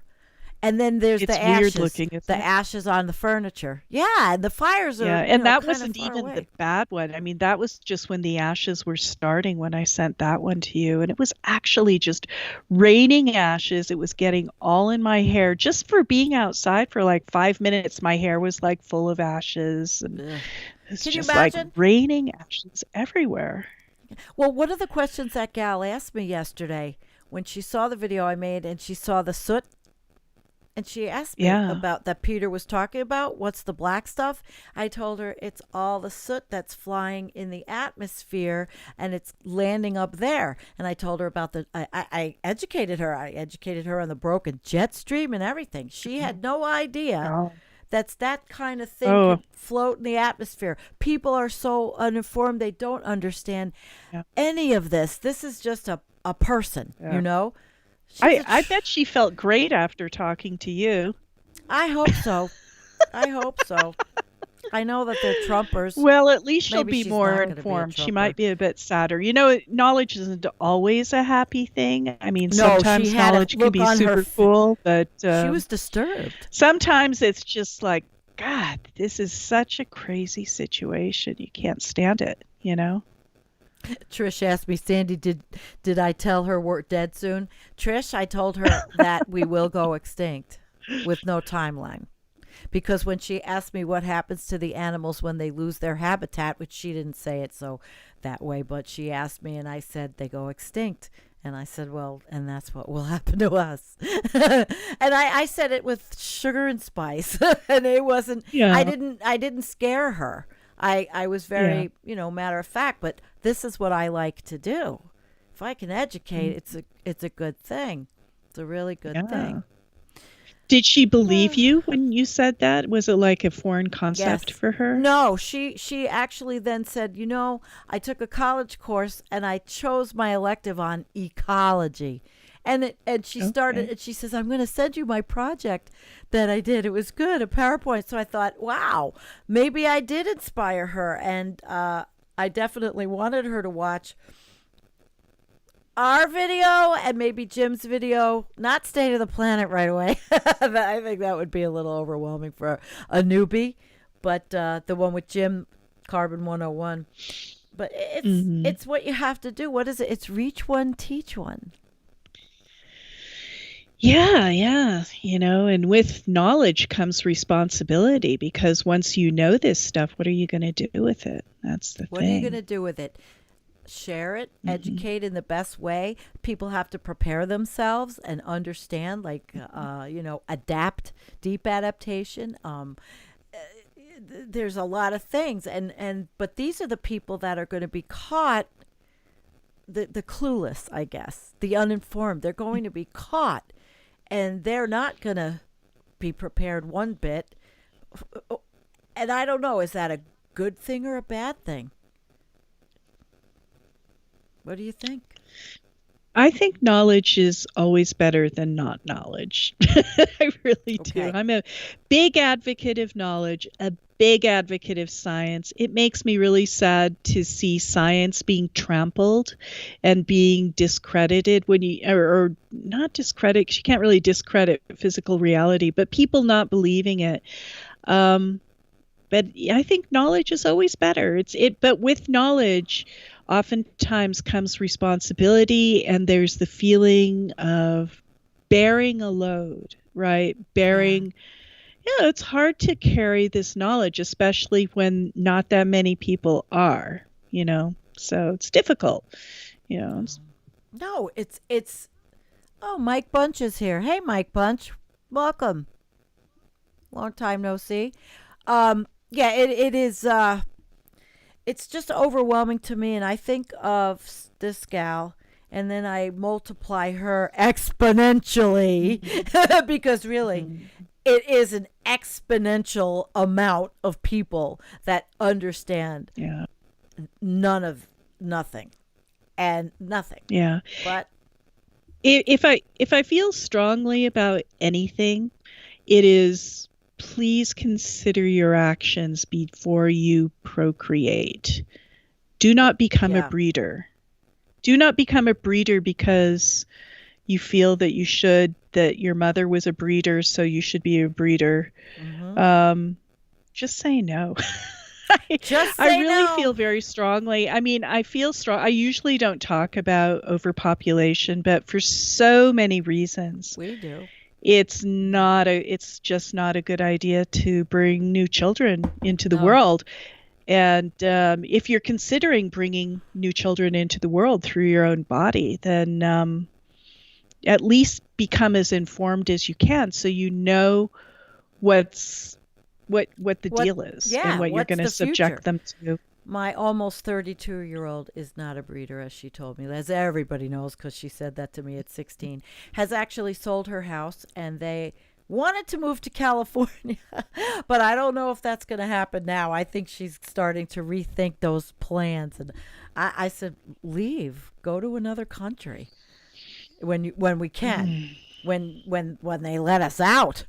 And then there's It's the weird ashes, looking, isn't the it? ashes on the furniture. Yeah, and the fires Yeah, are, and that kind of wasn't far even the away. bad one. I mean, that was just when the ashes were starting when I sent that one to you. And it was actually just raining ashes. It was getting all in my hair just for being outside for like 5 minutes. My hair was like full of ashes and Ugh. it's Can you just like imagine? raining ashes everywhere. Well, one of the questions that gal asked me yesterday when she saw the video I made and she saw the soot, and she asked me Yeah, about that Peter was talking about, what's the black stuff? I told her it's all the soot that's flying in the atmosphere and it's landing up there. And I told her about I educated her. I educated her on the broken jet stream and everything. She had no idea oh, that kind of thing oh, could float in the atmosphere. People are so uninformed, they don't understand yeah, any of this. This is just a person, yeah. She's a I bet she felt great after talking to you. I hope so. I hope so. I know that they're Trumpers. Well, at least she'll Maybe be she's more not going to be a informed. She might Trumper. be a bit sadder. Knowledge isn't always a happy thing. I mean, No, she sometimes had a knowledge can look be on her. super cool, but She was disturbed. sometimes it's just like, God, this is such a crazy situation. You can't stand it, you know? Trish asked me, Sandy, did I tell her we're dead soon? Trish, I told her that we will go extinct with no timeline. Because when she asked me what happens to the animals when they lose their habitat, which she didn't say it so that way, but she asked me and I said they go extinct. And I said, well, and that's what will happen to us. And I said it with sugar and spice. And it wasn't, Yeah, I didn't scare her. I was yeah. very, matter of fact, but this is what I like to do. If I can educate, Mm, it's a good thing. It's a really good yeah. thing. Did she believe Uh, you when you said that? Was it like a foreign concept yes. for her? No, she actually then said, I took a college course and I chose my elective on ecology. And she started Okay. and she says, I'm going to send you my project that I did. It was good, a PowerPoint. So I thought, wow, maybe I did inspire her. And I definitely wanted her to watch our video and maybe Jim's video, not State of the Planet right away. I think that would be a little overwhelming for a newbie, but the one with Jim, Carbon 101. But Hmm. it's what you have to do. What is it? It's reach one, teach one. Yeah, yeah. And with knowledge comes responsibility because once you know this stuff, what are you going to do with it? That's the What are you going thing. to do with it? share it, Mm-hmm. educate in the best way. People have to prepare themselves and understand, like, adapt, deep adaptation. There's a lot of things, but these are the people that are going to be caught, the clueless, I guess, the uninformed. They're going to be caught, and they're not going to be prepared one bit. And I don't know, is that a good thing or a bad thing? What do you think? I think knowledge is always better than not knowledge. I really do. Okay. I'm a big advocate of knowledge, a big advocate of science. It makes me really sad to see science being trampled and being discredited when or not discredit, 'cause you can't really discredit physical reality, but people not believing it. But I think knowledge is always better. But with knowledge, oftentimes comes responsibility, and there's the feeling of bearing a load, right? It's hard to carry this knowledge, especially when not that many people are, so it's difficult, No, it's. Oh, Mike Bunch is here. Hey, Mike Bunch, welcome. Long time no see. Yeah, it is. It's just overwhelming to me, and I think of this gal, and then I multiply her exponentially because really, it is an exponential amount of people that understand Yeah. nothing and nothing. Yeah. But If I feel strongly about anything, it is please consider your actions before you procreate. Do not become a breeder. Do not become a breeder because you feel that that your mother was a breeder, so you should be a breeder. Just say no. I really feel very strongly. I mean, I feel strong. I usually don't talk about overpopulation, but for so many reasons, we do. It's just not a good idea to bring new children into the world. And if you're considering bringing new children into the world through your own body, then at least become as informed as you can, so you know what the deal is and what you're going to subject them to. My almost 32-year-old is not a breeder, as she told me, as everybody knows, because she said that to me at 16, has actually sold her house, and they wanted to move to California, but I don't know if that's going to happen now. I think she's starting to rethink those plans, and I said, leave, go to another country when we can, when they let us out.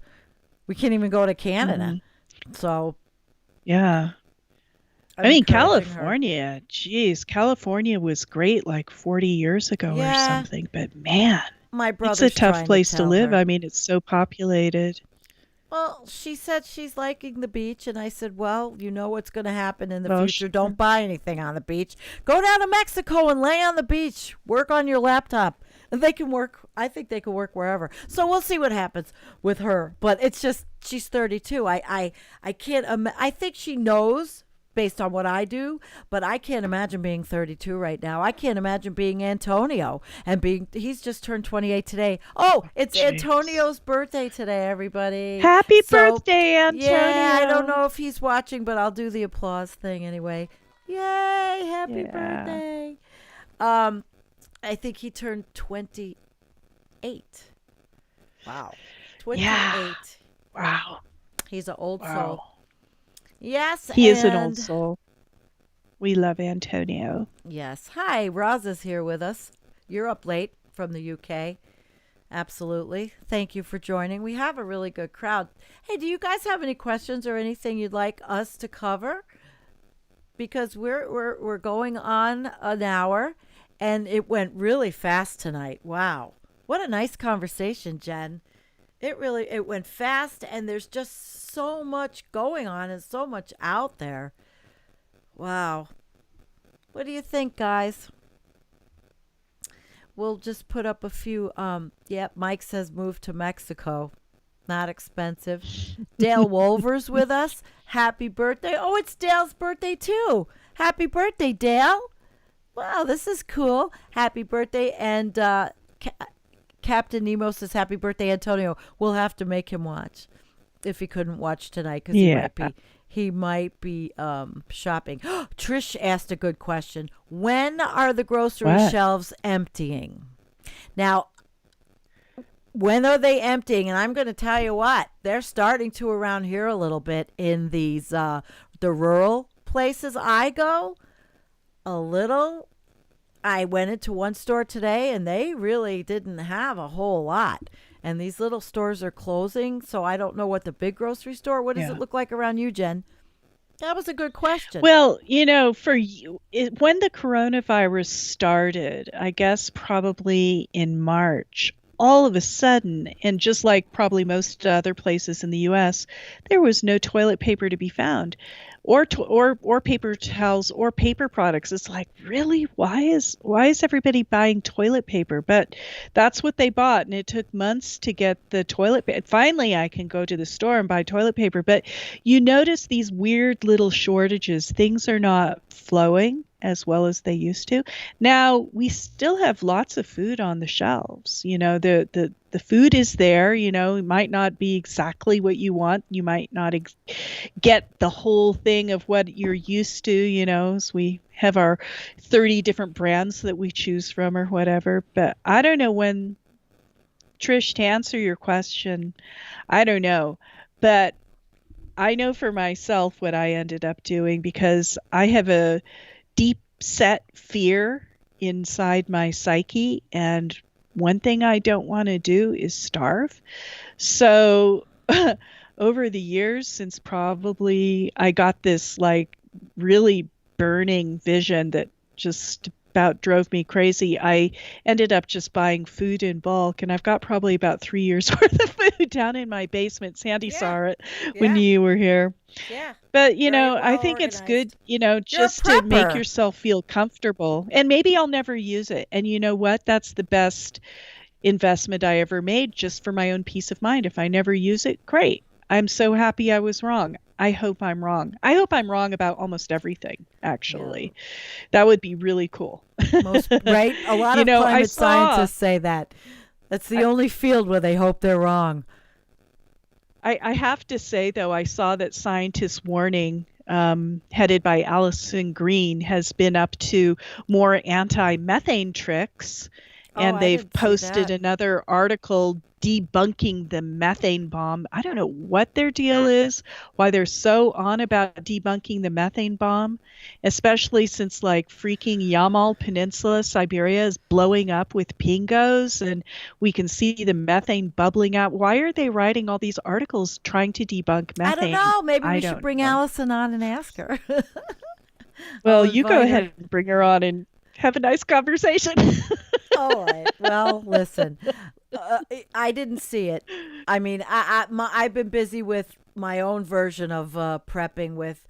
We can't even go to Canada. So yeah. I mean, California, geez, California was great like 40 years ago or something, but man, my brother's it's a tough place to live. Her. I mean, it's so populated. Well, she said she's liking the beach, and I said, well, you know what's going to happen in the future. Don't buy anything on the beach. Go down to Mexico and lay on the beach. Work on your laptop. And they can work, I think they can work wherever. So we'll see what happens with her. But it's just, she's 32. I can't, I think she knows based on what I do, but I can't imagine being 32 right now. I can't imagine being Antonio he's just turned 28 today. Oh, it's Antonio's birthday today, everybody. Happy birthday, Antonio. Yeah, I don't know if he's watching, but I'll do the applause thing anyway. Yay, happy birthday. I think he turned 28. Wow. 28. Yeah. Wow. He's an old soul. Yes, he is an old soul. We love Antonio. Yes. Hi, Roz is here with us. You're up late from the UK. Absolutely. Thank you for joining. We have a really good crowd. Hey, do you guys have any questions or anything you'd like us to cover? Because we're going on an hour, and it went really fast tonight. Wow. What a nice conversation, Jen. It went fast, and there's just so much going on and so much out there. Wow. What do you think, guys? We'll just put up a few. Mike says move to Mexico. Not expensive. Dale Wolver's with us. Happy birthday. Oh, it's Dale's birthday, too. Happy birthday, Dale. Wow, this is cool. Happy birthday. And Captain Nemo says, happy birthday, Antonio. We'll have to make him watch if he couldn't watch tonight because Yeah. he might be shopping. Trish asked a good question. When are the grocery What? shelves emptying? Now, when are they emptying? And I'm going to tell you what, they're starting to around here a little bit in these the rural places I go. A little. I went into one store today and they really didn't have a whole lot. And these little stores are closing, so I don't know what the big grocery store. What does Yeah. it look like around you, Jen? That was a good question. Well, for you, when the coronavirus started, I guess probably in March, all of a sudden, and just like probably most other places in the US, there was no toilet paper to be found, or paper towels or paper products. It's like, really? Why is everybody buying toilet paper? But that's what they bought, and it took months to get the toilet paper. Finally, I can go to the store and buy toilet paper, but you notice these weird little shortages. Things are not flowing as well as they used to. Now, we still have lots of food on the shelves. The food is there. It might not be exactly what you want. You might not get the whole thing of what you're used to, as we have our 30 different brands that we choose from or whatever. But I don't know when, Trish, to answer your question, I don't know. But I know for myself what I ended up doing, because I have a deep set fear inside my psyche, and one thing I don't want to do is starve. So over the years, since probably I got this like really burning vision that just about drove me crazy, I ended up just buying food in bulk, and I've got probably about 3 years worth of food down in my basement. Sandy Yeah. saw it when Yeah. you were here. Yeah. But, Very I well think it's organized. good, You're a just to make prepper. yourself feel comfortable. And maybe I'll never use it. And you know what? That's the best investment I ever made, just for my own peace of mind. If I never use it, great. I'm so happy I was wrong. I hope I'm wrong. I hope I'm wrong about almost everything, Yeah. actually. That would be really cool. Right? A lot of I climate saw, scientists say that. That's the I, only field where they hope they're wrong. I have to say, though, I saw that Scientists Warning, headed by Allison Green, has been up to more anti-methane tricks, Oh, and I they've didn't see posted that. another article debunking the methane bomb. I don't know what their deal is, why they're so on about debunking the methane bomb, especially since like freaking Yamal Peninsula, Siberia, is blowing up with pingos, and we can see the methane bubbling out. Why are they writing all these articles trying to debunk I don't methane? know. Maybe I we should don't bring know. Allison on and ask her. I'll Well, you go invite her. ahead and bring her on and have a nice conversation. All right. Well, listen, I didn't see it. I mean, I've been busy with my own version of prepping with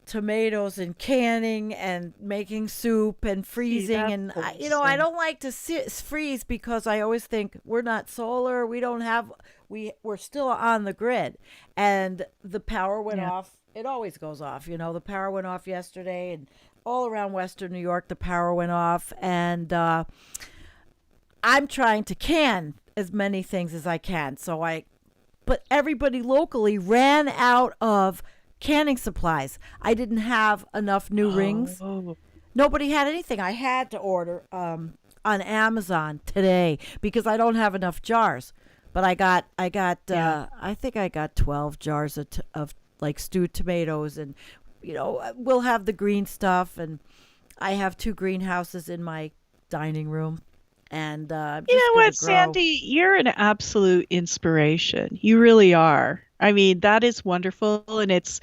tomatoes and canning and making soup and Gee, freezing. that's And I awesome. don't like to freeze because I always think we're not solar. We don't have, we're still on the grid. And the power went Yeah. off. It always goes off. The power went off yesterday, and all around Western New York, the power went off. And I'm trying to can as many things as I can. But everybody locally ran out of canning supplies. I didn't have enough new rings. Oh, Nobody had anything. I had to order on Amazon today because I don't have enough jars. But yeah. I think I got 12 jars of like stewed tomatoes, and we'll have the green stuff, and I have 2 greenhouses in my dining room, and I'm You just know gonna what, grow. Sandy? You're an absolute inspiration. You really are. I mean, that is wonderful. And it's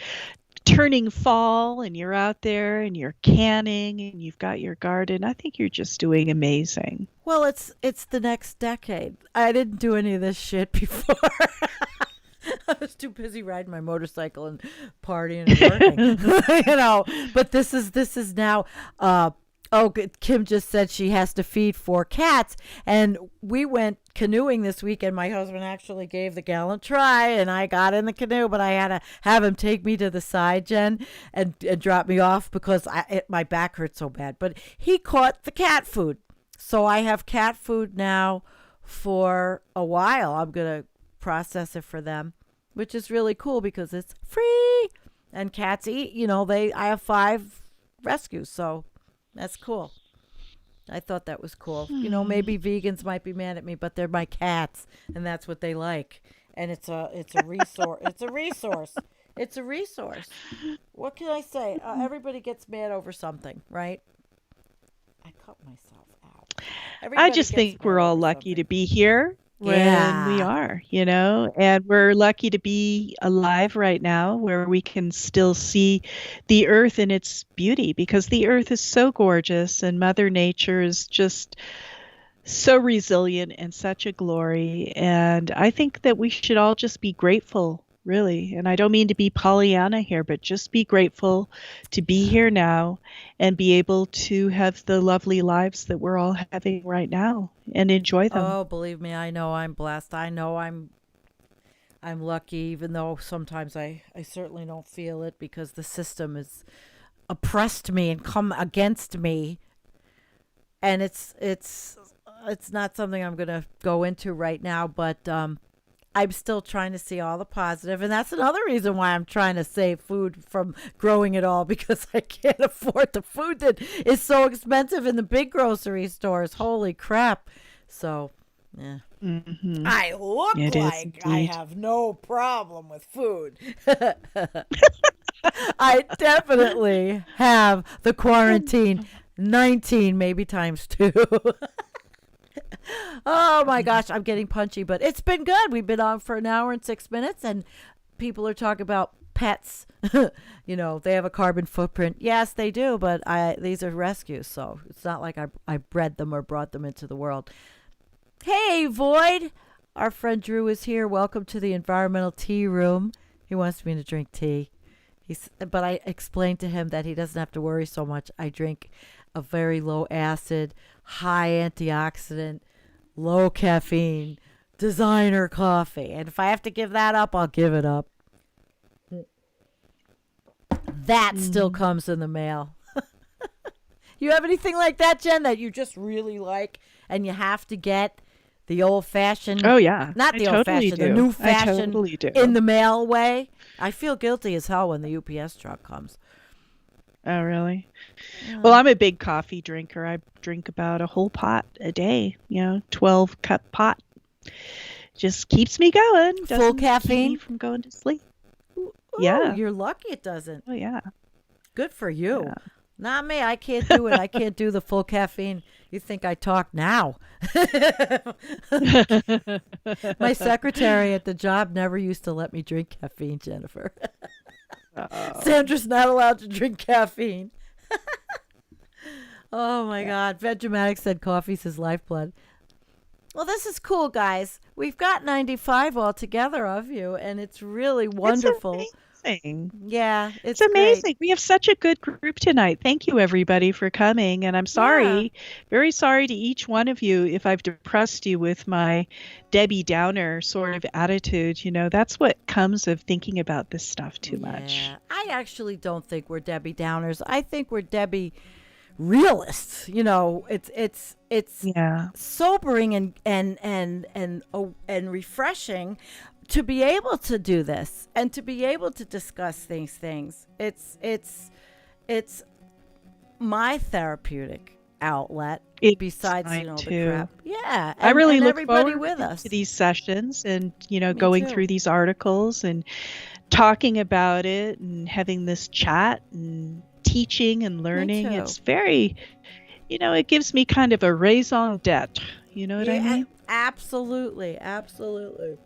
turning fall, and you're out there and you're canning and you've got your garden. I think you're just doing amazing. Well, it's the next decade. I didn't do any of this shit before. I was too busy riding my motorcycle and partying and working, But this is now. Oh, Kim just said she has to feed 4 cats. And we went canoeing this weekend. My husband actually gave the gallant try, and I got in the canoe, but I had to have him take me to the side, Jen, and drop me off because my back hurt so bad. But he caught the cat food. So I have cat food now for a while. I'm going to process it for them, which is really cool because it's free. And cats eat, I have 5 rescues, so that's cool. I thought that was cool. Maybe vegans might be mad at me, but they're my cats, and that's what they like. And it's a resource. It's a resource. It's a resource. What can I say? Everybody gets mad over something, right? I cut myself out. I just think we're all lucky to be here when we are, and we're lucky to be alive right now where we can still see the earth in its beauty, because the earth is so gorgeous and Mother Nature is just so resilient and such a glory. And I think that we should all just be grateful, really. And I don't mean to be Pollyanna here, but just be grateful to be here now and be able to have the lovely lives that we're all having right now and enjoy them. Oh, believe me, I know I'm blessed. I know I'm lucky, even though sometimes I certainly don't feel it because the system has oppressed me and come against me. And it's not something I'm going to go into right now, but I'm still trying to see all the positive, and that's another reason why I'm trying to save food from growing it all, because I can't afford the food that is so expensive in the big grocery stores. Holy crap. So, yeah. Mm-hmm. I look like I have no problem with food. I definitely have the quarantine 19, maybe times 2. Oh my gosh, I'm getting punchy, but it's been good. We've been on for 1 hour and 6 minutes, and people are talking about pets. They have a carbon footprint. Yes, they do, but these are rescues, so it's not like I bred them or brought them into the world. Hey, Void! Our friend Drew is here. Welcome to the Environmental Tea Room. He wants me to drink tea. But I explained to him that he doesn't have to worry so much. I drink a very low acid, high antioxidant, low caffeine, designer coffee. And if I have to give that up, I'll give it up. That still comes in the mail. You have anything like that, Jen, that you just really like and you have to get the old-fashioned? Oh, yeah. Not the old-fashioned, the new-fashioned in the mail way? I feel guilty as hell when the UPS truck comes. Oh, really? Well, I'm a big coffee drinker. I drink about a whole pot a day, 12-cup pot. Just keeps me going. Full caffeine? Keep me from going to sleep. Ooh, yeah. You're lucky it doesn't. Oh, yeah. Good for you. Yeah. Not me. I can't do it. I can't do the full caffeine. You think I talk now? My secretary at the job never used to let me drink caffeine, Jennifer. Sandra's not allowed to drink caffeine. Oh, my God. Vegematics said coffee's his lifeblood. Well, this is cool, guys. We've got 95 altogether of you, and it's really wonderful. It's amazing. Yeah, it's amazing. Great. We have such a good group tonight. Thank you, everybody, for coming. And I'm sorry, very sorry to each one of you if I've depressed you with my Debbie Downer sort of attitude. That's what comes of thinking about this stuff too much. I actually don't think we're Debbie Downers. I think we're Debbie realists. It's sobering and refreshing to be able to do this and to be able to discuss these things. It's my therapeutic outlet. Besides, the crap. Yeah, I really look everybody forward with us to these sessions and going through these articles and talking about it and having this chat and teaching and learning. It's very, it gives me kind of a raison d'etre. You know what I mean? Absolutely.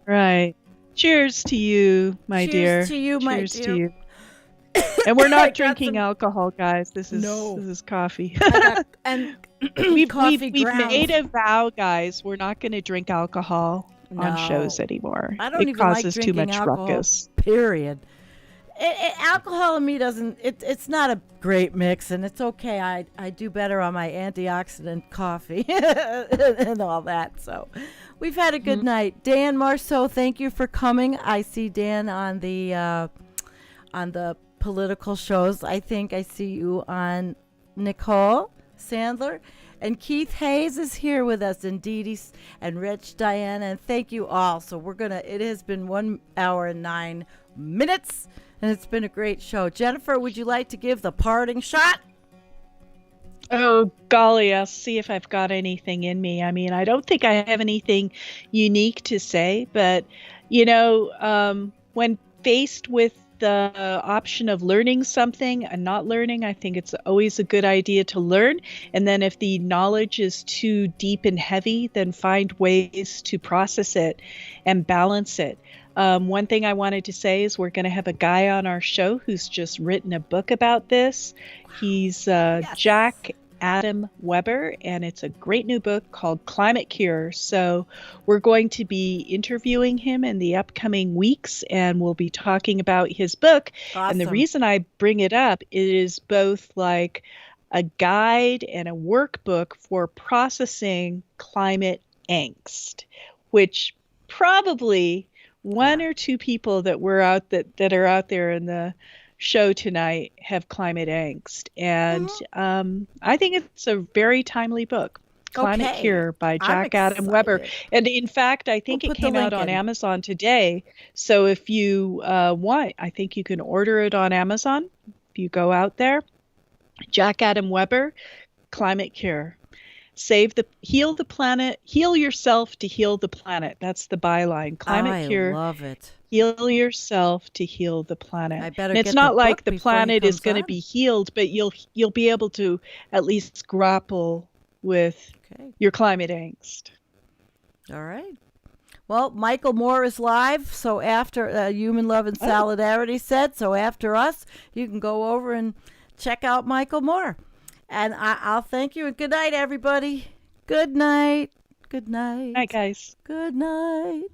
Right. Cheers to you, my dear. Cheers to you, my dear. Cheers to you. And we're not drinking alcohol, guys. This is coffee. And we've made a vow, guys. We're not going to drink alcohol on shows anymore. I don't it even causes like too drinking much alcohol, ruckus. Period. alcohol and me doesn't. It's not a great mix, and it's okay. I do better on my antioxidant coffee and all that. So, we've had a good night. Dan Marceau, thank you for coming. I see Dan on the political shows. I think I see you on Nicole Sandler. And Keith Hayes is here with us, and Dee Dee and Rich, Diana, and thank you all. So it has been 1 hour and 9 minutes, and it's been a great show. Jennifer, would you like to give the parting shot? Oh, golly, I'll see if I've got anything in me. I mean, I don't think I have anything unique to say, but, when faced with the option of learning something and not learning, I think it's always a good idea to learn. And then if the knowledge is too deep and heavy, then find ways to process it and balance it. One thing I wanted to say is we're going to have a guy on our show who's just written a book about this. He's Jack Adam Weber, and it's a great new book called Climate Cure. So we're going to be interviewing him in the upcoming weeks, and we'll be talking about his book. Awesome. And the reason I bring it up is both like a guide and a workbook for processing climate angst, which probably one or two people that are out there in the show tonight have climate angst, and I think it's a very timely book, Climate Cure by Jack Adam Weber. And in fact, I think it came out on Amazon today, so if you want, I think you can order it on Amazon if you go out there. Jack Adam Weber, Climate Cure. Heal the planet, heal yourself to heal the planet. That's the byline. Climate Cure. I love it. Heal yourself to heal the planet. I better and it's get not the like book the planet is going to on. be healed, but you'll be able to at least grapple with your climate angst. All right. Well, Michael Moore is live. So after Human Love and Solidarity said, so after us, you can go over and check out Michael Moore. And I'll thank you. And good night, everybody. Good night. Good night. Night, guys. Good night.